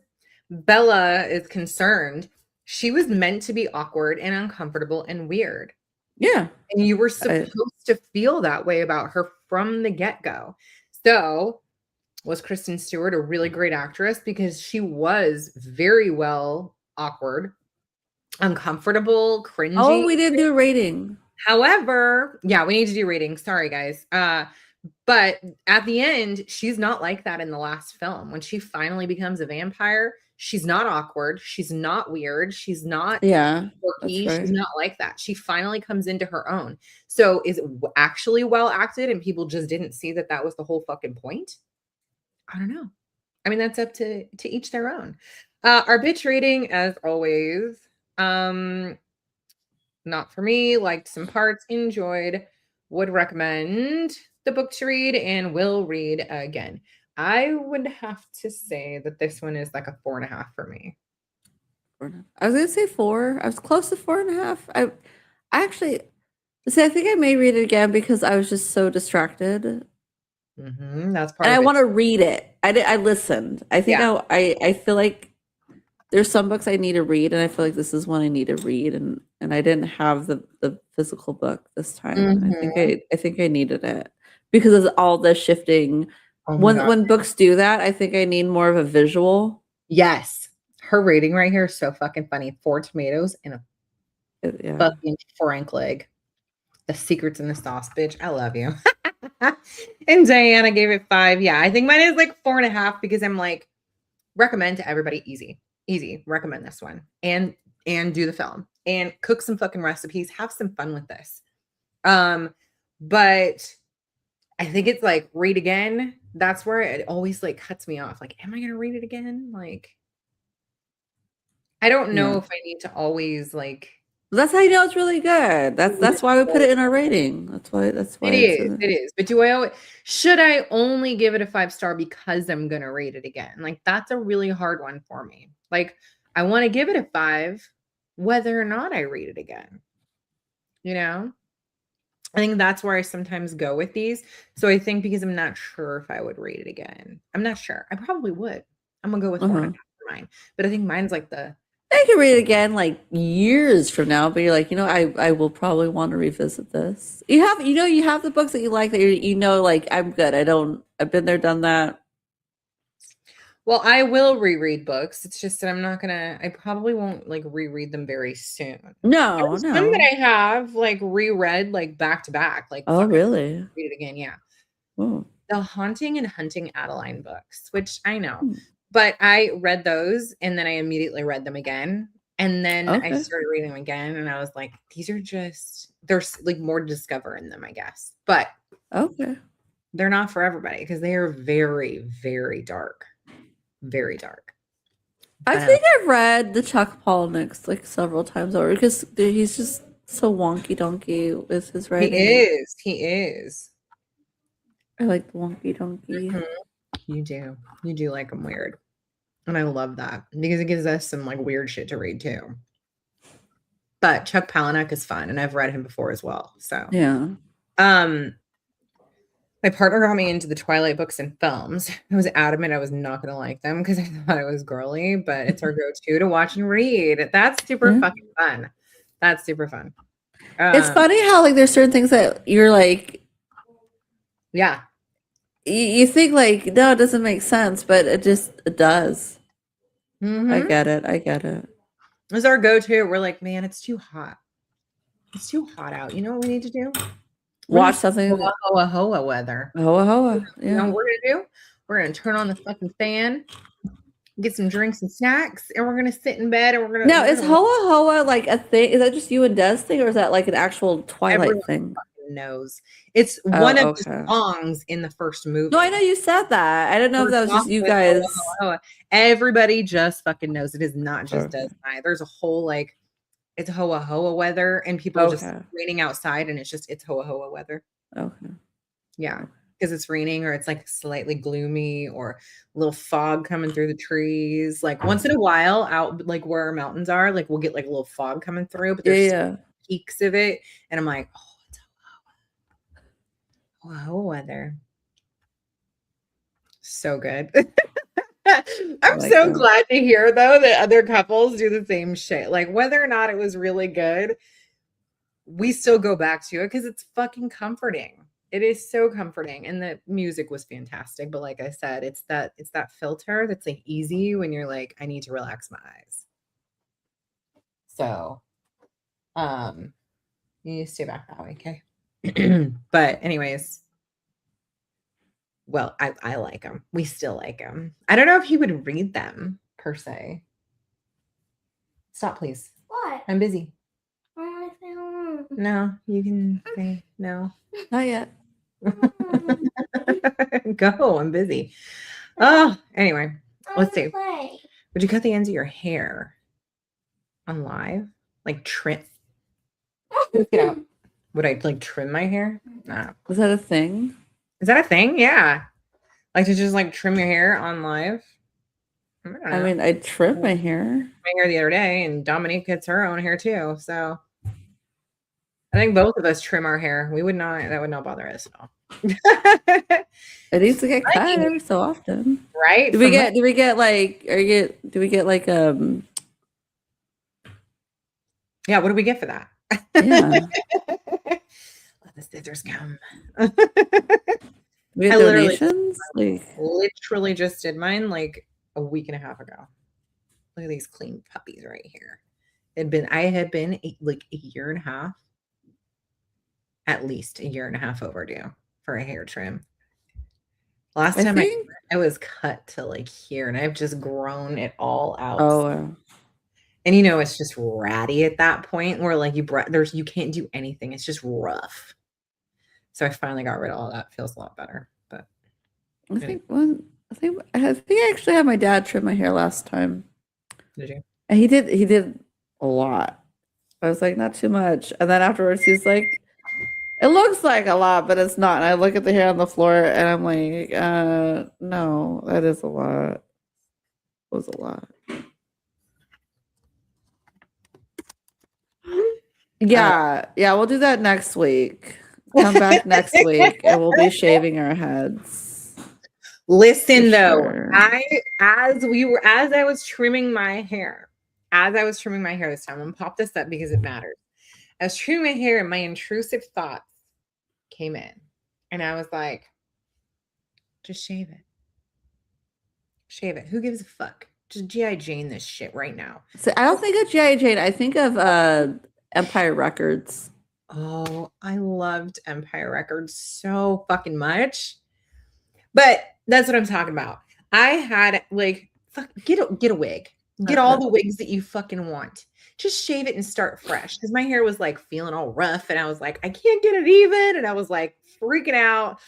Bella is concerned, she was meant to be awkward and uncomfortable and weird. Yeah. And you were I, supposed to feel that way about her from the get-go. So, was Kristen Stewart a really great actress? Because she was very well awkward, uncomfortable, oh, cringy. we didn't do a rating. However, yeah, we need to do ratings. Sorry, guys. But at the end, she's not like that in the last film. When she finally becomes a vampire, she's not awkward. She's not weird. She's not Yeah, that's quirky. She's right. not like that. She finally comes into her own. So is it actually well acted and people just didn't see that that was the whole fucking point? I don't know. I mean, that's up to each their own. Our bitch rating, as always, um, not for me. Liked some parts, enjoyed, would recommend the book to read, and will read again. I would have to say that this one is like a 4.5 for me. 4.5. I was gonna say 4. I was close to 4.5. I actually see. I think I may read it again because I was just so distracted, and That's part I of it. want to read it. I listened. I think Yeah. I feel like there's some books I need to read, and I feel like this is one I need to read, and I didn't have the physical book this time, and Mhm. I think I needed it because of all the shifting. Oh my When god. books do that, I think I need more of a visual. Yes. Her rating right here is so fucking funny. 4 tomatoes and a Yeah. fucking Frank leg. The secrets in the sauce, bitch. I love you. And Diana gave it 5. Yeah, I think mine is like 4.5 because I'm like, recommend to everybody easy. Easy. Recommend this one. And do the film. And cook some fucking recipes. Have some fun with this. But I think it's like read again. That's where it always like cuts me off. Like, am I gonna read it again? Like, I don't know Yeah. if I need to always like That's how you know it's really good. That's why we put it in our rating. That's it why it's is, in it. it is. But should I only give it a 5 star because I'm gonna rate it again? Like that's a really hard one for me. Like I want to give it a 5 whether or not I read it again. You know? I think that's where I sometimes go with these. So I think because I'm not sure if I would rate it again. I'm not sure. I probably would. I'm gonna go with 4.5 Uh-huh. for mine. But I think mine's like the I can read it again like years from now, but you're like, I will probably want to revisit this. You have the books that you like that like I'm good. I've been there, done that. well, I will reread books. It's just that I probably won't like reread them very soon. No, There's some that no. I have like reread like back to back. Like Oh, fuck, I really? read it again. Yeah. Oh. The Haunting and Hunting Adeline books, which I know, Hmm. but I read those and then I immediately read them again. And then I Okay. started reading them again, and I was like, these are just, there's like more to discover in them, I guess. But Okay. they're not for everybody because they are very, very dark. Very dark. I But, think I've read the Chuck Palahniuk's like several times over because he's just so wonky donkey with his he writing. is. He is. I like the wonky donkey. Mhm. You do. You do like them weird. And I love that because it gives us some like weird shit to read too. But Chuck Palahniuk is fun, and I've read him before as well. So, Yeah. um, my partner got me into the Twilight books and films. I was adamant I was not going to like them because I thought it was girly, but it's our go-to to watch and read. That's super Yeah. fucking fun. That's super fun. It's funny how like there's certain things that you're like Yeah. you think like no, it doesn't make sense, but it does. I Mm-hmm. get it. I get it. It's our go-to. We're like, man, it's too hot. It's too hot out. You know what we need to do? Watch something. Hoa hoa hoa weather. Hoa hoa. You know Yeah. what we're gonna do? We're gonna turn on the fucking fan, get some drinks and snacks, and we're gonna sit in bed and we're gonna. Now we're is gonna hoa hoa like a thing? Is that just you and Des thing, or is that like an actual Twilight everyone thing? fucking knows. It's one of the Okay. songs in the first movie. No, I know you said that. I didn't know if that was just you guys. Hoa, hoa, hoa. Everybody just fucking knows. It is not just Okay. Des and I. There's a whole like, it's hoa hoa weather, and people are just Okay. waiting outside, and it's hoa hoa weather. Okay. Yeah, because it's raining or it's like slightly gloomy or a little fog coming through the trees. Like once in a while, out like where our mountains are, like we'll get like a little fog coming through, but there's Yeah. peaks of it, and I'm like, oh, it's wow weather. So good. I'm Like so that. glad to hear though that other couples do the same shit. Like whether or not it was really good, we still go back to it because it's fucking comforting. It is so comforting, and the music was fantastic. But like I said, it's that filter that's like easy when you're like, I need to relax my eyes. So, you need to stay back that way, okay? But anyways, well, I like them. We still like them. I don't know if he would read them per se. Stop, please. What? I'm busy. Why am I saying No, you can say no. Not yet. Go. I'm busy. Oh, anyway, let's see. Play. Would you cut the ends of your hair on live? Like trim? Get out. Would I like trim my hair? Nah. Was that a thing? Is that a thing? Yeah. Like to just like trim your hair on live? I don't know. I mean, I trimmed my hair. My hair the other day, and Dominique gets her own hair too. So I think both of us trim our hair. We would not, that would not bother us at all. It needs to get cut every so often. Right? Do we get like do we get like Yeah, what do we get for that? yeah. Let the scissors come. We I have literally- donations? Like Literally just did mine like a week and a half ago. Look at these clean puppies right here. I had been like a year and a half, at least a year and a half overdue for a hair trim. Last time I was cut to like here, and I've just grown it all out. oh wow. And you know, it's just ratty at that point where like you can't do anything. It's just rough. So I finally got rid of all that. Feels a lot better. But I think I actually had my dad trim my hair last time. did you? And he did a lot. I was like, not too much. And then afterwards he's like, it looks like a lot, but it's not. And I look at the hair on the floor and I'm like, no, that is a lot. It was a lot. Yeah, we'll do that next week. Come back next week and we'll be shaving our heads. Listen For though, sure. as I was trimming my hair this time, I'm gonna pop this up because it matters. I was trimming my hair and my intrusive thoughts came in, and I was like, just shave it. Shave it. Who gives a fuck? Just G.I. Jane this shit right now. So I don't think of G.I. Jane. I think of Empire Records. Oh, I loved Empire Records so fucking much. But that's what I'm talking about. I had like, fuck, get a wig. Get all the wigs that you fucking want. Just shave it and start fresh. Because my hair was like feeling all rough, and I was like, I can't get it even. And I was like freaking out.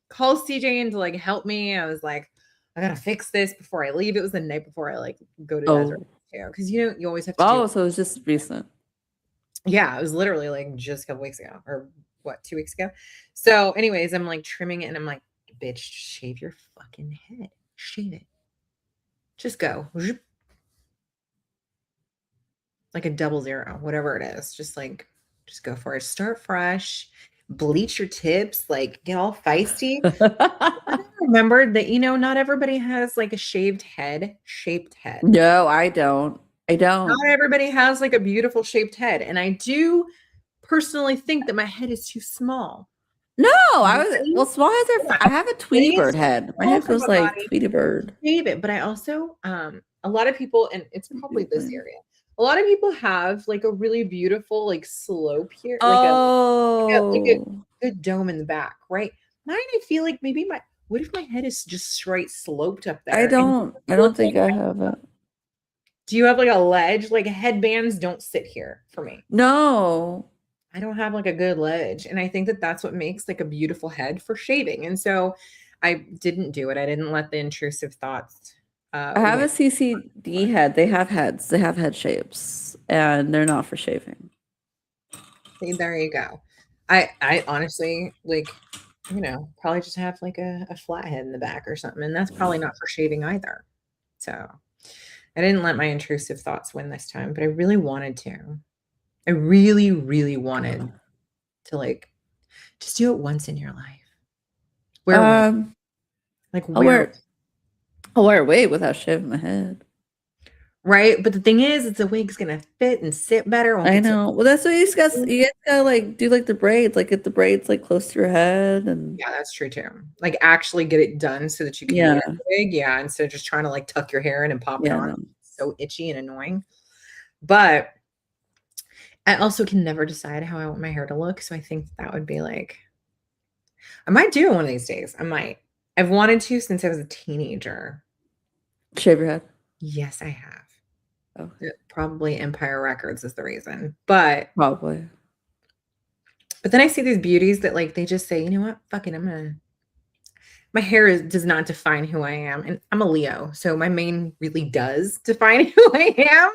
Call CJ in to like help me. I was like, I gotta fix this before I leave. It was the night before I like go to Desert too. Because you know, you always have to do. So it was just recent. Yeah, it was literally like just a couple weeks ago, or what, 2 weeks ago. So, anyways, I'm like trimming it, and I'm like, bitch, shave your fucking head. Shave it. Just go. Like a 00, whatever it is. Just go for it. Start fresh. Bleach your tips. Like get all feisty. I remembered that not everybody has like a shaped head. No, I don't. Not everybody has like a beautiful shaped head, and I do personally think that my head is too small. No, small heads are. I have a Tweety Bird head. My head goes like body. Tweety Bird. Shave it, but I also a lot of people, and it's probably this area. A lot of people have like a really beautiful like slope here, like a good dome in the back, right? Mine, I feel like maybe what if my head is just straight sloped up there? I don't think I have it. Do you have like a ledge? Like headbands don't sit here for me. No. I don't have like a good ledge. And I think that that's what makes like a beautiful head for shaving. And so I didn't do it. I didn't let the intrusive thoughts. I have a CCD head. They have heads. They have head shapes, and they're not for shaving. See, there you go. I honestly probably just have like a flat head in the back or something. And that's probably not for shaving either. So I didn't let my intrusive thoughts win this time, but I really wanted to. I really, really wanted to like just do it once in your life. I'll wear a wig without shaving my head. Right, but the thing is, the wig's gonna fit and sit better. I know. Well, that's what you guys gotta like do, like the braids, like get the braids like close to your head, and yeah, that's true too. Like actually get it done so that you can wear the wig, instead of just trying to like tuck your hair in and pop it on. No. It's so itchy and annoying. But I also can never decide how I want my hair to look, so I think that would be like, I might do it one of these days. I might. I've wanted to since I was a teenager. Shave your head? Yes, I have. Oh. Probably Empire Records is the reason, but probably. But then I see these beauties that like they just say, you know what, fuck it, my hair does not define who I am, and I'm a Leo, so my mane really does define who I am.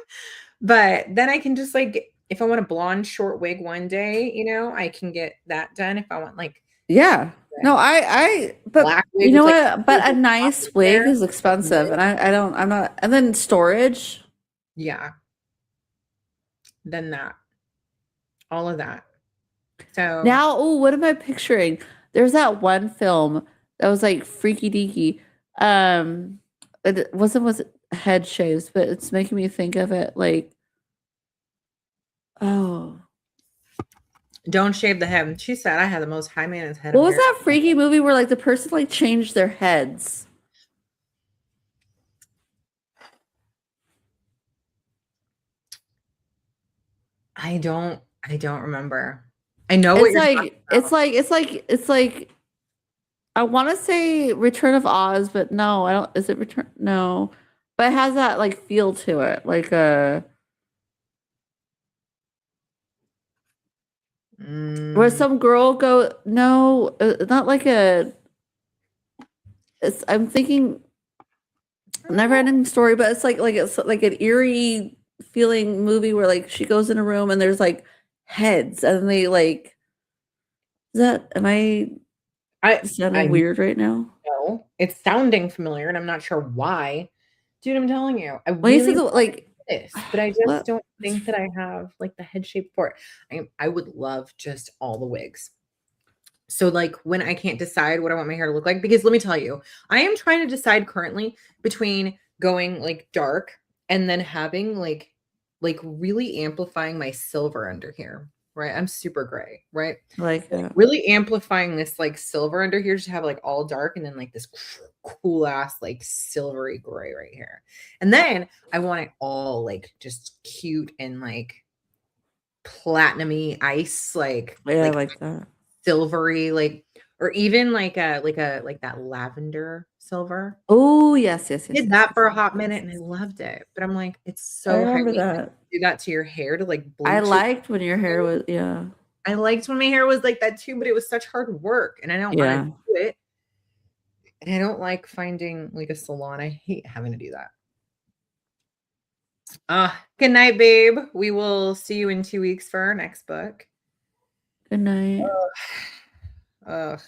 But then I can just like, if I want a blonde short wig one day, I can get that done. If I want like, yeah. No, but you know what? Like, but a nice wig is expensive, and I'm not. And then storage. Yeah. Then all of that. So now, what am I picturing? There's that one film that was like freaky deaky. It wasn't head shaves, but it's making me think of it like, don't shave the head. She said I had the most high maintenance head. What was that freaky movie where like the person like changed their heads? I don't remember. I know it's like I want to say Return of Oz, but no, I don't. Is it Return? No, but it has that like feel to it, like a where some girl go. No, not like a. I'm thinking never ending story, but it's like an eerie feeling movie where like she goes in a room and there's like heads and they like. Is that am I sounding weird right now? No, it's sounding familiar, and I'm not sure why. Dude, I'm telling you, I when really like this, but I just don't think that I have like the head shape for it. I would love just all the wigs. So like when I can't decide what I want my hair to look like, because let me tell you, I am trying to decide currently between going like dark and then having like really amplifying my silver under here. Right. I'm super gray, right? Like really amplifying this like silver under here to have like all dark and then like this cool ass like silvery gray right here. And then I want it all like just cute and like platinum-y ice, like like that. Silvery, like, or even like that lavender silver. Oh yes, yes, yes. Did yes, that yes, for a yes, hot yes, minute, and I yes. loved it. But I'm like, it's I so remember heavy. that. Do that to your hair to like bleach I it. liked when your hair was I liked when my hair was like that too, but it was such hard work, and I don't want yeah. to do it. And I don't like finding like a salon. I hate having to do that. Good night, babe. We will see you in 2 weeks for our next book. Good night. Ugh.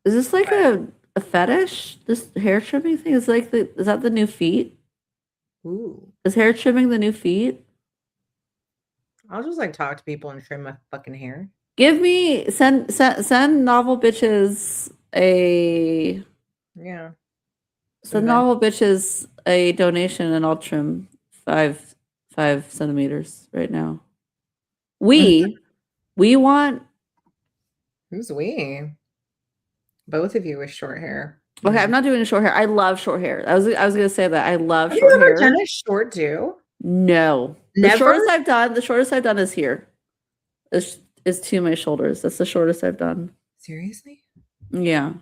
Is this like a fetish? This hair trimming thing is like is that the new feet? Ooh. Is hair trimming the new feet? I'll just like talk to people and trim my fucking hair. Give me send novel bitches a Yeah. send novel bitches a donation and I'll trim 5 centimeters right now. We want. Who's we? Both of you with short hair. Okay, I'm not doing short hair. I love short hair. I was gonna say that I love Have short you ever hair. done a short do? No, Never? The shortest I've done is here. Is to my shoulders. That's the shortest I've done. Seriously? Yeah.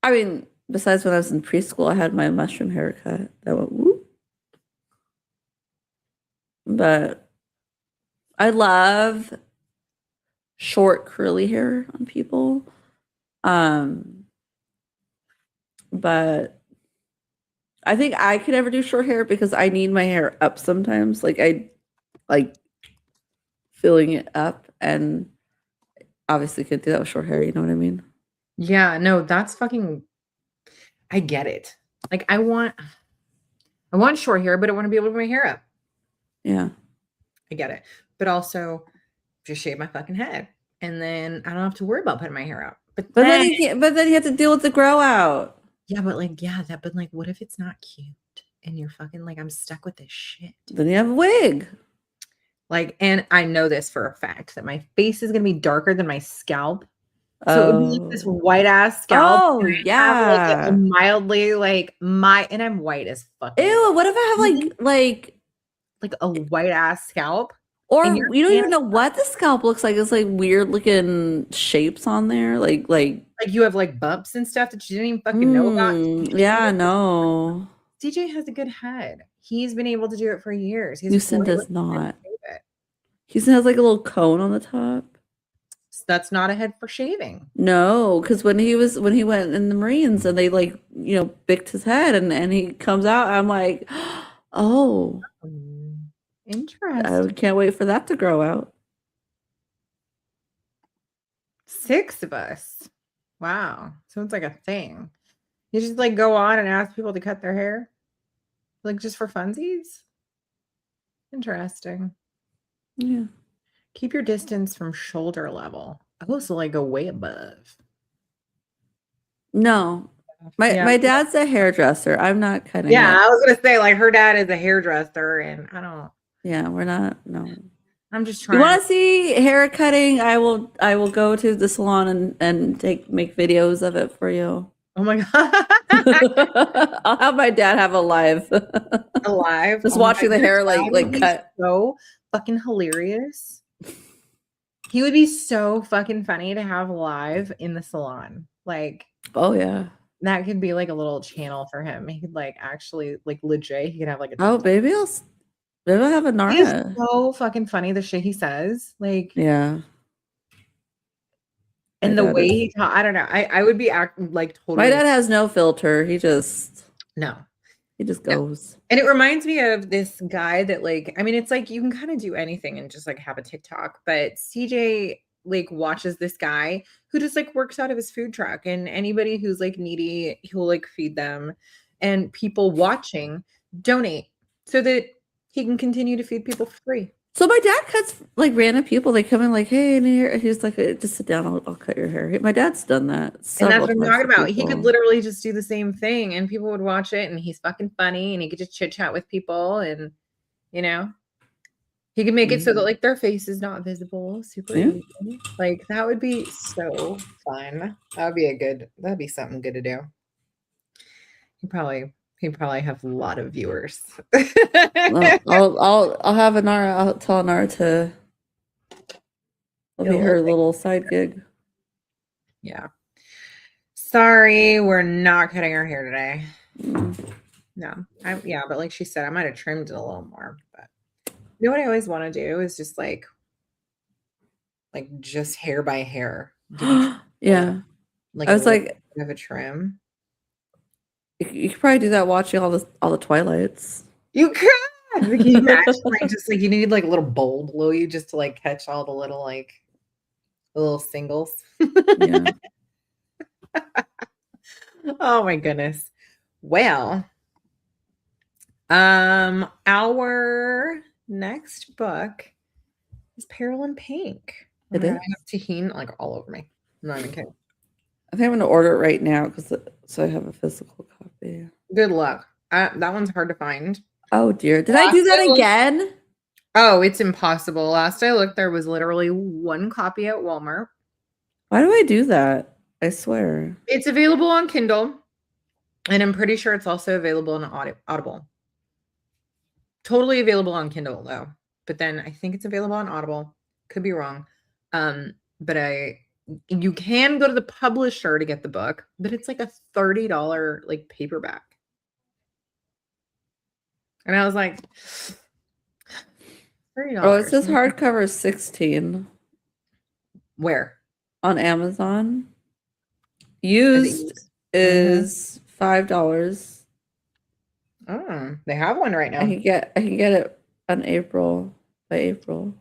I mean, besides when I was in preschool, I had my mushroom haircut. That went whoop. But I love short curly hair on people. But I think I could never do short hair because I need my hair up sometimes. Like I like filling it up, and obviously could do that with short hair, you know what I mean? Yeah, no, that's fucking I get it. Like I want short hair, but I want to be able to put my hair up. Yeah. I get it. But also just shave my fucking head. And then I don't have to worry about putting my hair up. But then you have to deal with the grow out. yeah, but like, but like, what if it's not cute and you're fucking like, I'm stuck with this shit? Then you have a wig. Like, and I know this for a fact that my face is gonna be darker than my scalp. So it would be like this white ass scalp. Oh and I yeah. have, like, a mildly like and I'm white as fuck. Ew, what if I have like a white ass scalp? or and you don't even know what the scalp looks like. It's like weird looking shapes on there. Like you have like bumps and stuff that you didn't even fucking know about. Yeah, no. CJ has a good head. He's been able to do it for years. Houston does not. Houston has like a little cone on the top. So that's not a head for shaving. No, because when he went in the Marines and they like, bicked his head and he comes out, I'm like, oh, Interesting. I can't wait for that to grow out. 6 of us. Wow. Sounds like a thing. You just like go on and ask people to cut their hair? Like just for funsies? Interesting. Yeah. Keep your distance from shoulder level. Oh, so like go way above. No. My dad's a hairdresser. I'm not cutting it. I was gonna say like her dad is a hairdresser and I don't. Yeah, we're not. No. I'm just trying. You want to see hair cutting? I will go to the salon and make videos of it for you. Oh my god. I'll have my dad have a live. Just watching the hair like cut. So fucking hilarious. He would be so fucking funny to have live in the salon. Like, oh yeah. That could be like a little channel for him. He could like actually like legit. He could have like a maybe I'll have a Nara. He's so fucking funny, the shit he says. Like, yeah. And the way he talks, I don't know. I would be like totally. My dad has no filter. He just goes. And it reminds me of this guy that like, I mean, it's like you can kind of do anything and just like have a TikTok, but CJ like watches this guy who just like works out of his food truck, and anybody who's like needy, he'll like feed them, and people watching donate so that he can continue to feed people for free. So my dad cuts like random people. They come in like, hey, and he's like, just sit down. I'll cut your hair. My dad's done that. And that's what I'm talking about. He could literally just do the same thing and people would watch it, and he's fucking funny, and he could just chit chat with people, and he can make it so that like their face is not visible. Super easy. Like that would be so fun. That'd be something good to do. He'd probably have a lot of viewers. I'll have Anara. I'll tell Anara to. It'll be her little side gig. Yeah. Sorry, we're not cutting our hair today. Mm. No, but like she said, I might have trimmed it a little more. But you know what I always want to do is just like just hair by hair. Give each Yeah. like I a was little like, bit of a trim. you could probably do that watching all the Twilights. You could. Like, can you imagine like just like you need like a little bowl below you just to like catch all the little singles. Yeah. Oh my goodness. Well, our next book is Peril in Pink. Oh It my God, is? I have tahini like all over me. I'm not even kidding. I think I'm gonna order it right now so I have a physical copy. Good luck. That one's hard to find. Oh dear. Did I do that again? Oh, it's impossible. Last I looked, there was literally one copy at Walmart. Why do I do that? I swear. It's available on Kindle, and I'm pretty sure it's also available on Audible. Totally available on Kindle though, but then I think it's available on Audible. Could be wrong. But you can go to the publisher to get the book, but it's like a $30 like paperback. And I was like, $30. Oh, it says hardcover is 16 Where? on Amazon. Is it Used is $5. Oh, they have one right now. I can get it on by April.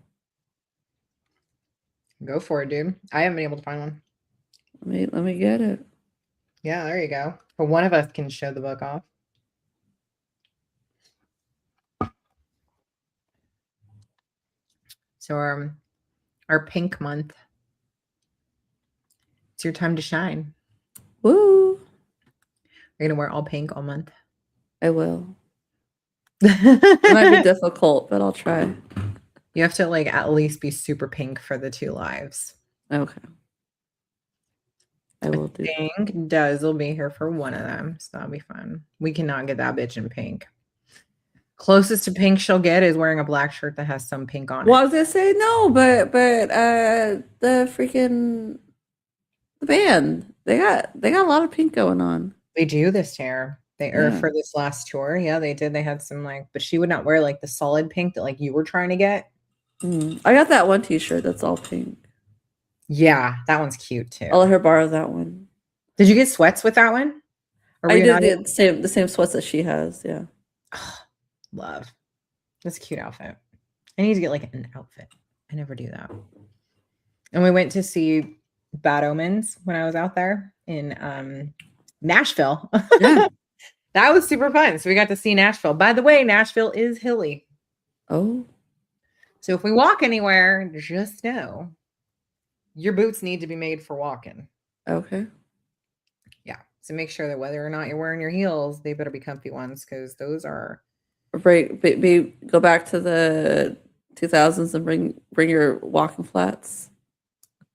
Go for it, dude. I haven't been able to find one. Let me get it. Yeah, there you go. But one of us can show the book off. So our pink month. It's your time to shine. Woo! You're gonna wear all pink all month. I will. It might be difficult, but I'll try. You have to like at least be super pink for the 2 lives. Okay. I will do. I think Dez will be here for one of them, so that'll be fun. We cannot get that bitch in pink. Closest to pink she'll get is wearing a black shirt that has some pink on Well, I it. was gonna say no, but the band they got a lot of pink going on. They do this year. For this last tour. Yeah, they did. They had some but she would not wear like the solid pink that like you were trying to get. I got that one T-shirt that's all pink. Yeah, that one's cute too. I'll let her borrow that one. Did you get sweats with that one? I did the same sweats that she has. Yeah. Oh, love. That's a cute outfit. I need to get like an outfit. I never do that. And we went to see Bad Omens when I was out there in Nashville. Yeah. That was super fun. So we got to see Nashville. By the way, Nashville is hilly. Oh. So if we walk anywhere, just know your boots need to be made for walking. Okay. Yeah. So make sure that whether or not you're wearing your heels, they better be comfy ones because those are. Go back to the 2000s and bring your walking flats.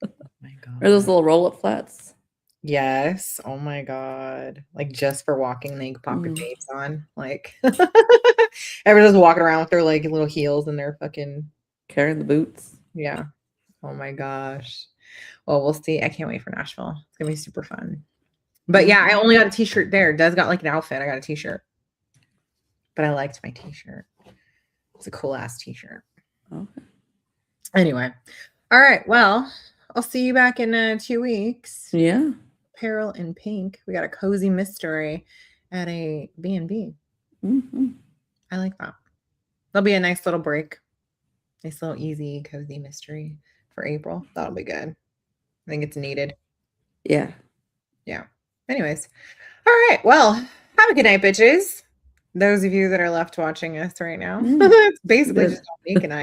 Oh my God. Or those little roll-up flats. Yes. Oh my God. Like just for walking, they can pop your babes on. Like everyone's walking around with their like little heels and their fucking carrying the boots. Yeah. Oh my gosh. Well, we'll see. I can't wait for Nashville. It's gonna be super fun. But yeah, I only got a t-shirt there. Des got like an outfit. I got a t-shirt. But I liked my t-shirt. It's a cool ass t-shirt. Okay. Anyway. All right. Well, I'll see you back in 2 weeks. Yeah. Peril in Pink. We got a cozy mystery at a B&B. Mm-hmm. I like that. That'll be a nice little break. Nice little easy, cozy mystery for April. That'll be good. I think it's needed. Yeah. Yeah. Anyways. All right. Well, have a good night, bitches. Those of you that are left watching us right now. It's basically just Nick and I.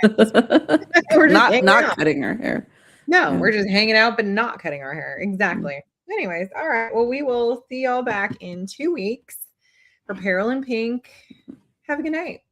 We're just not cutting our hair. No, we're just hanging out, but not cutting our hair. Exactly. Anyways, all right. Well, we will see y'all back in 2 weeks for Peril in Pink. Have a good night.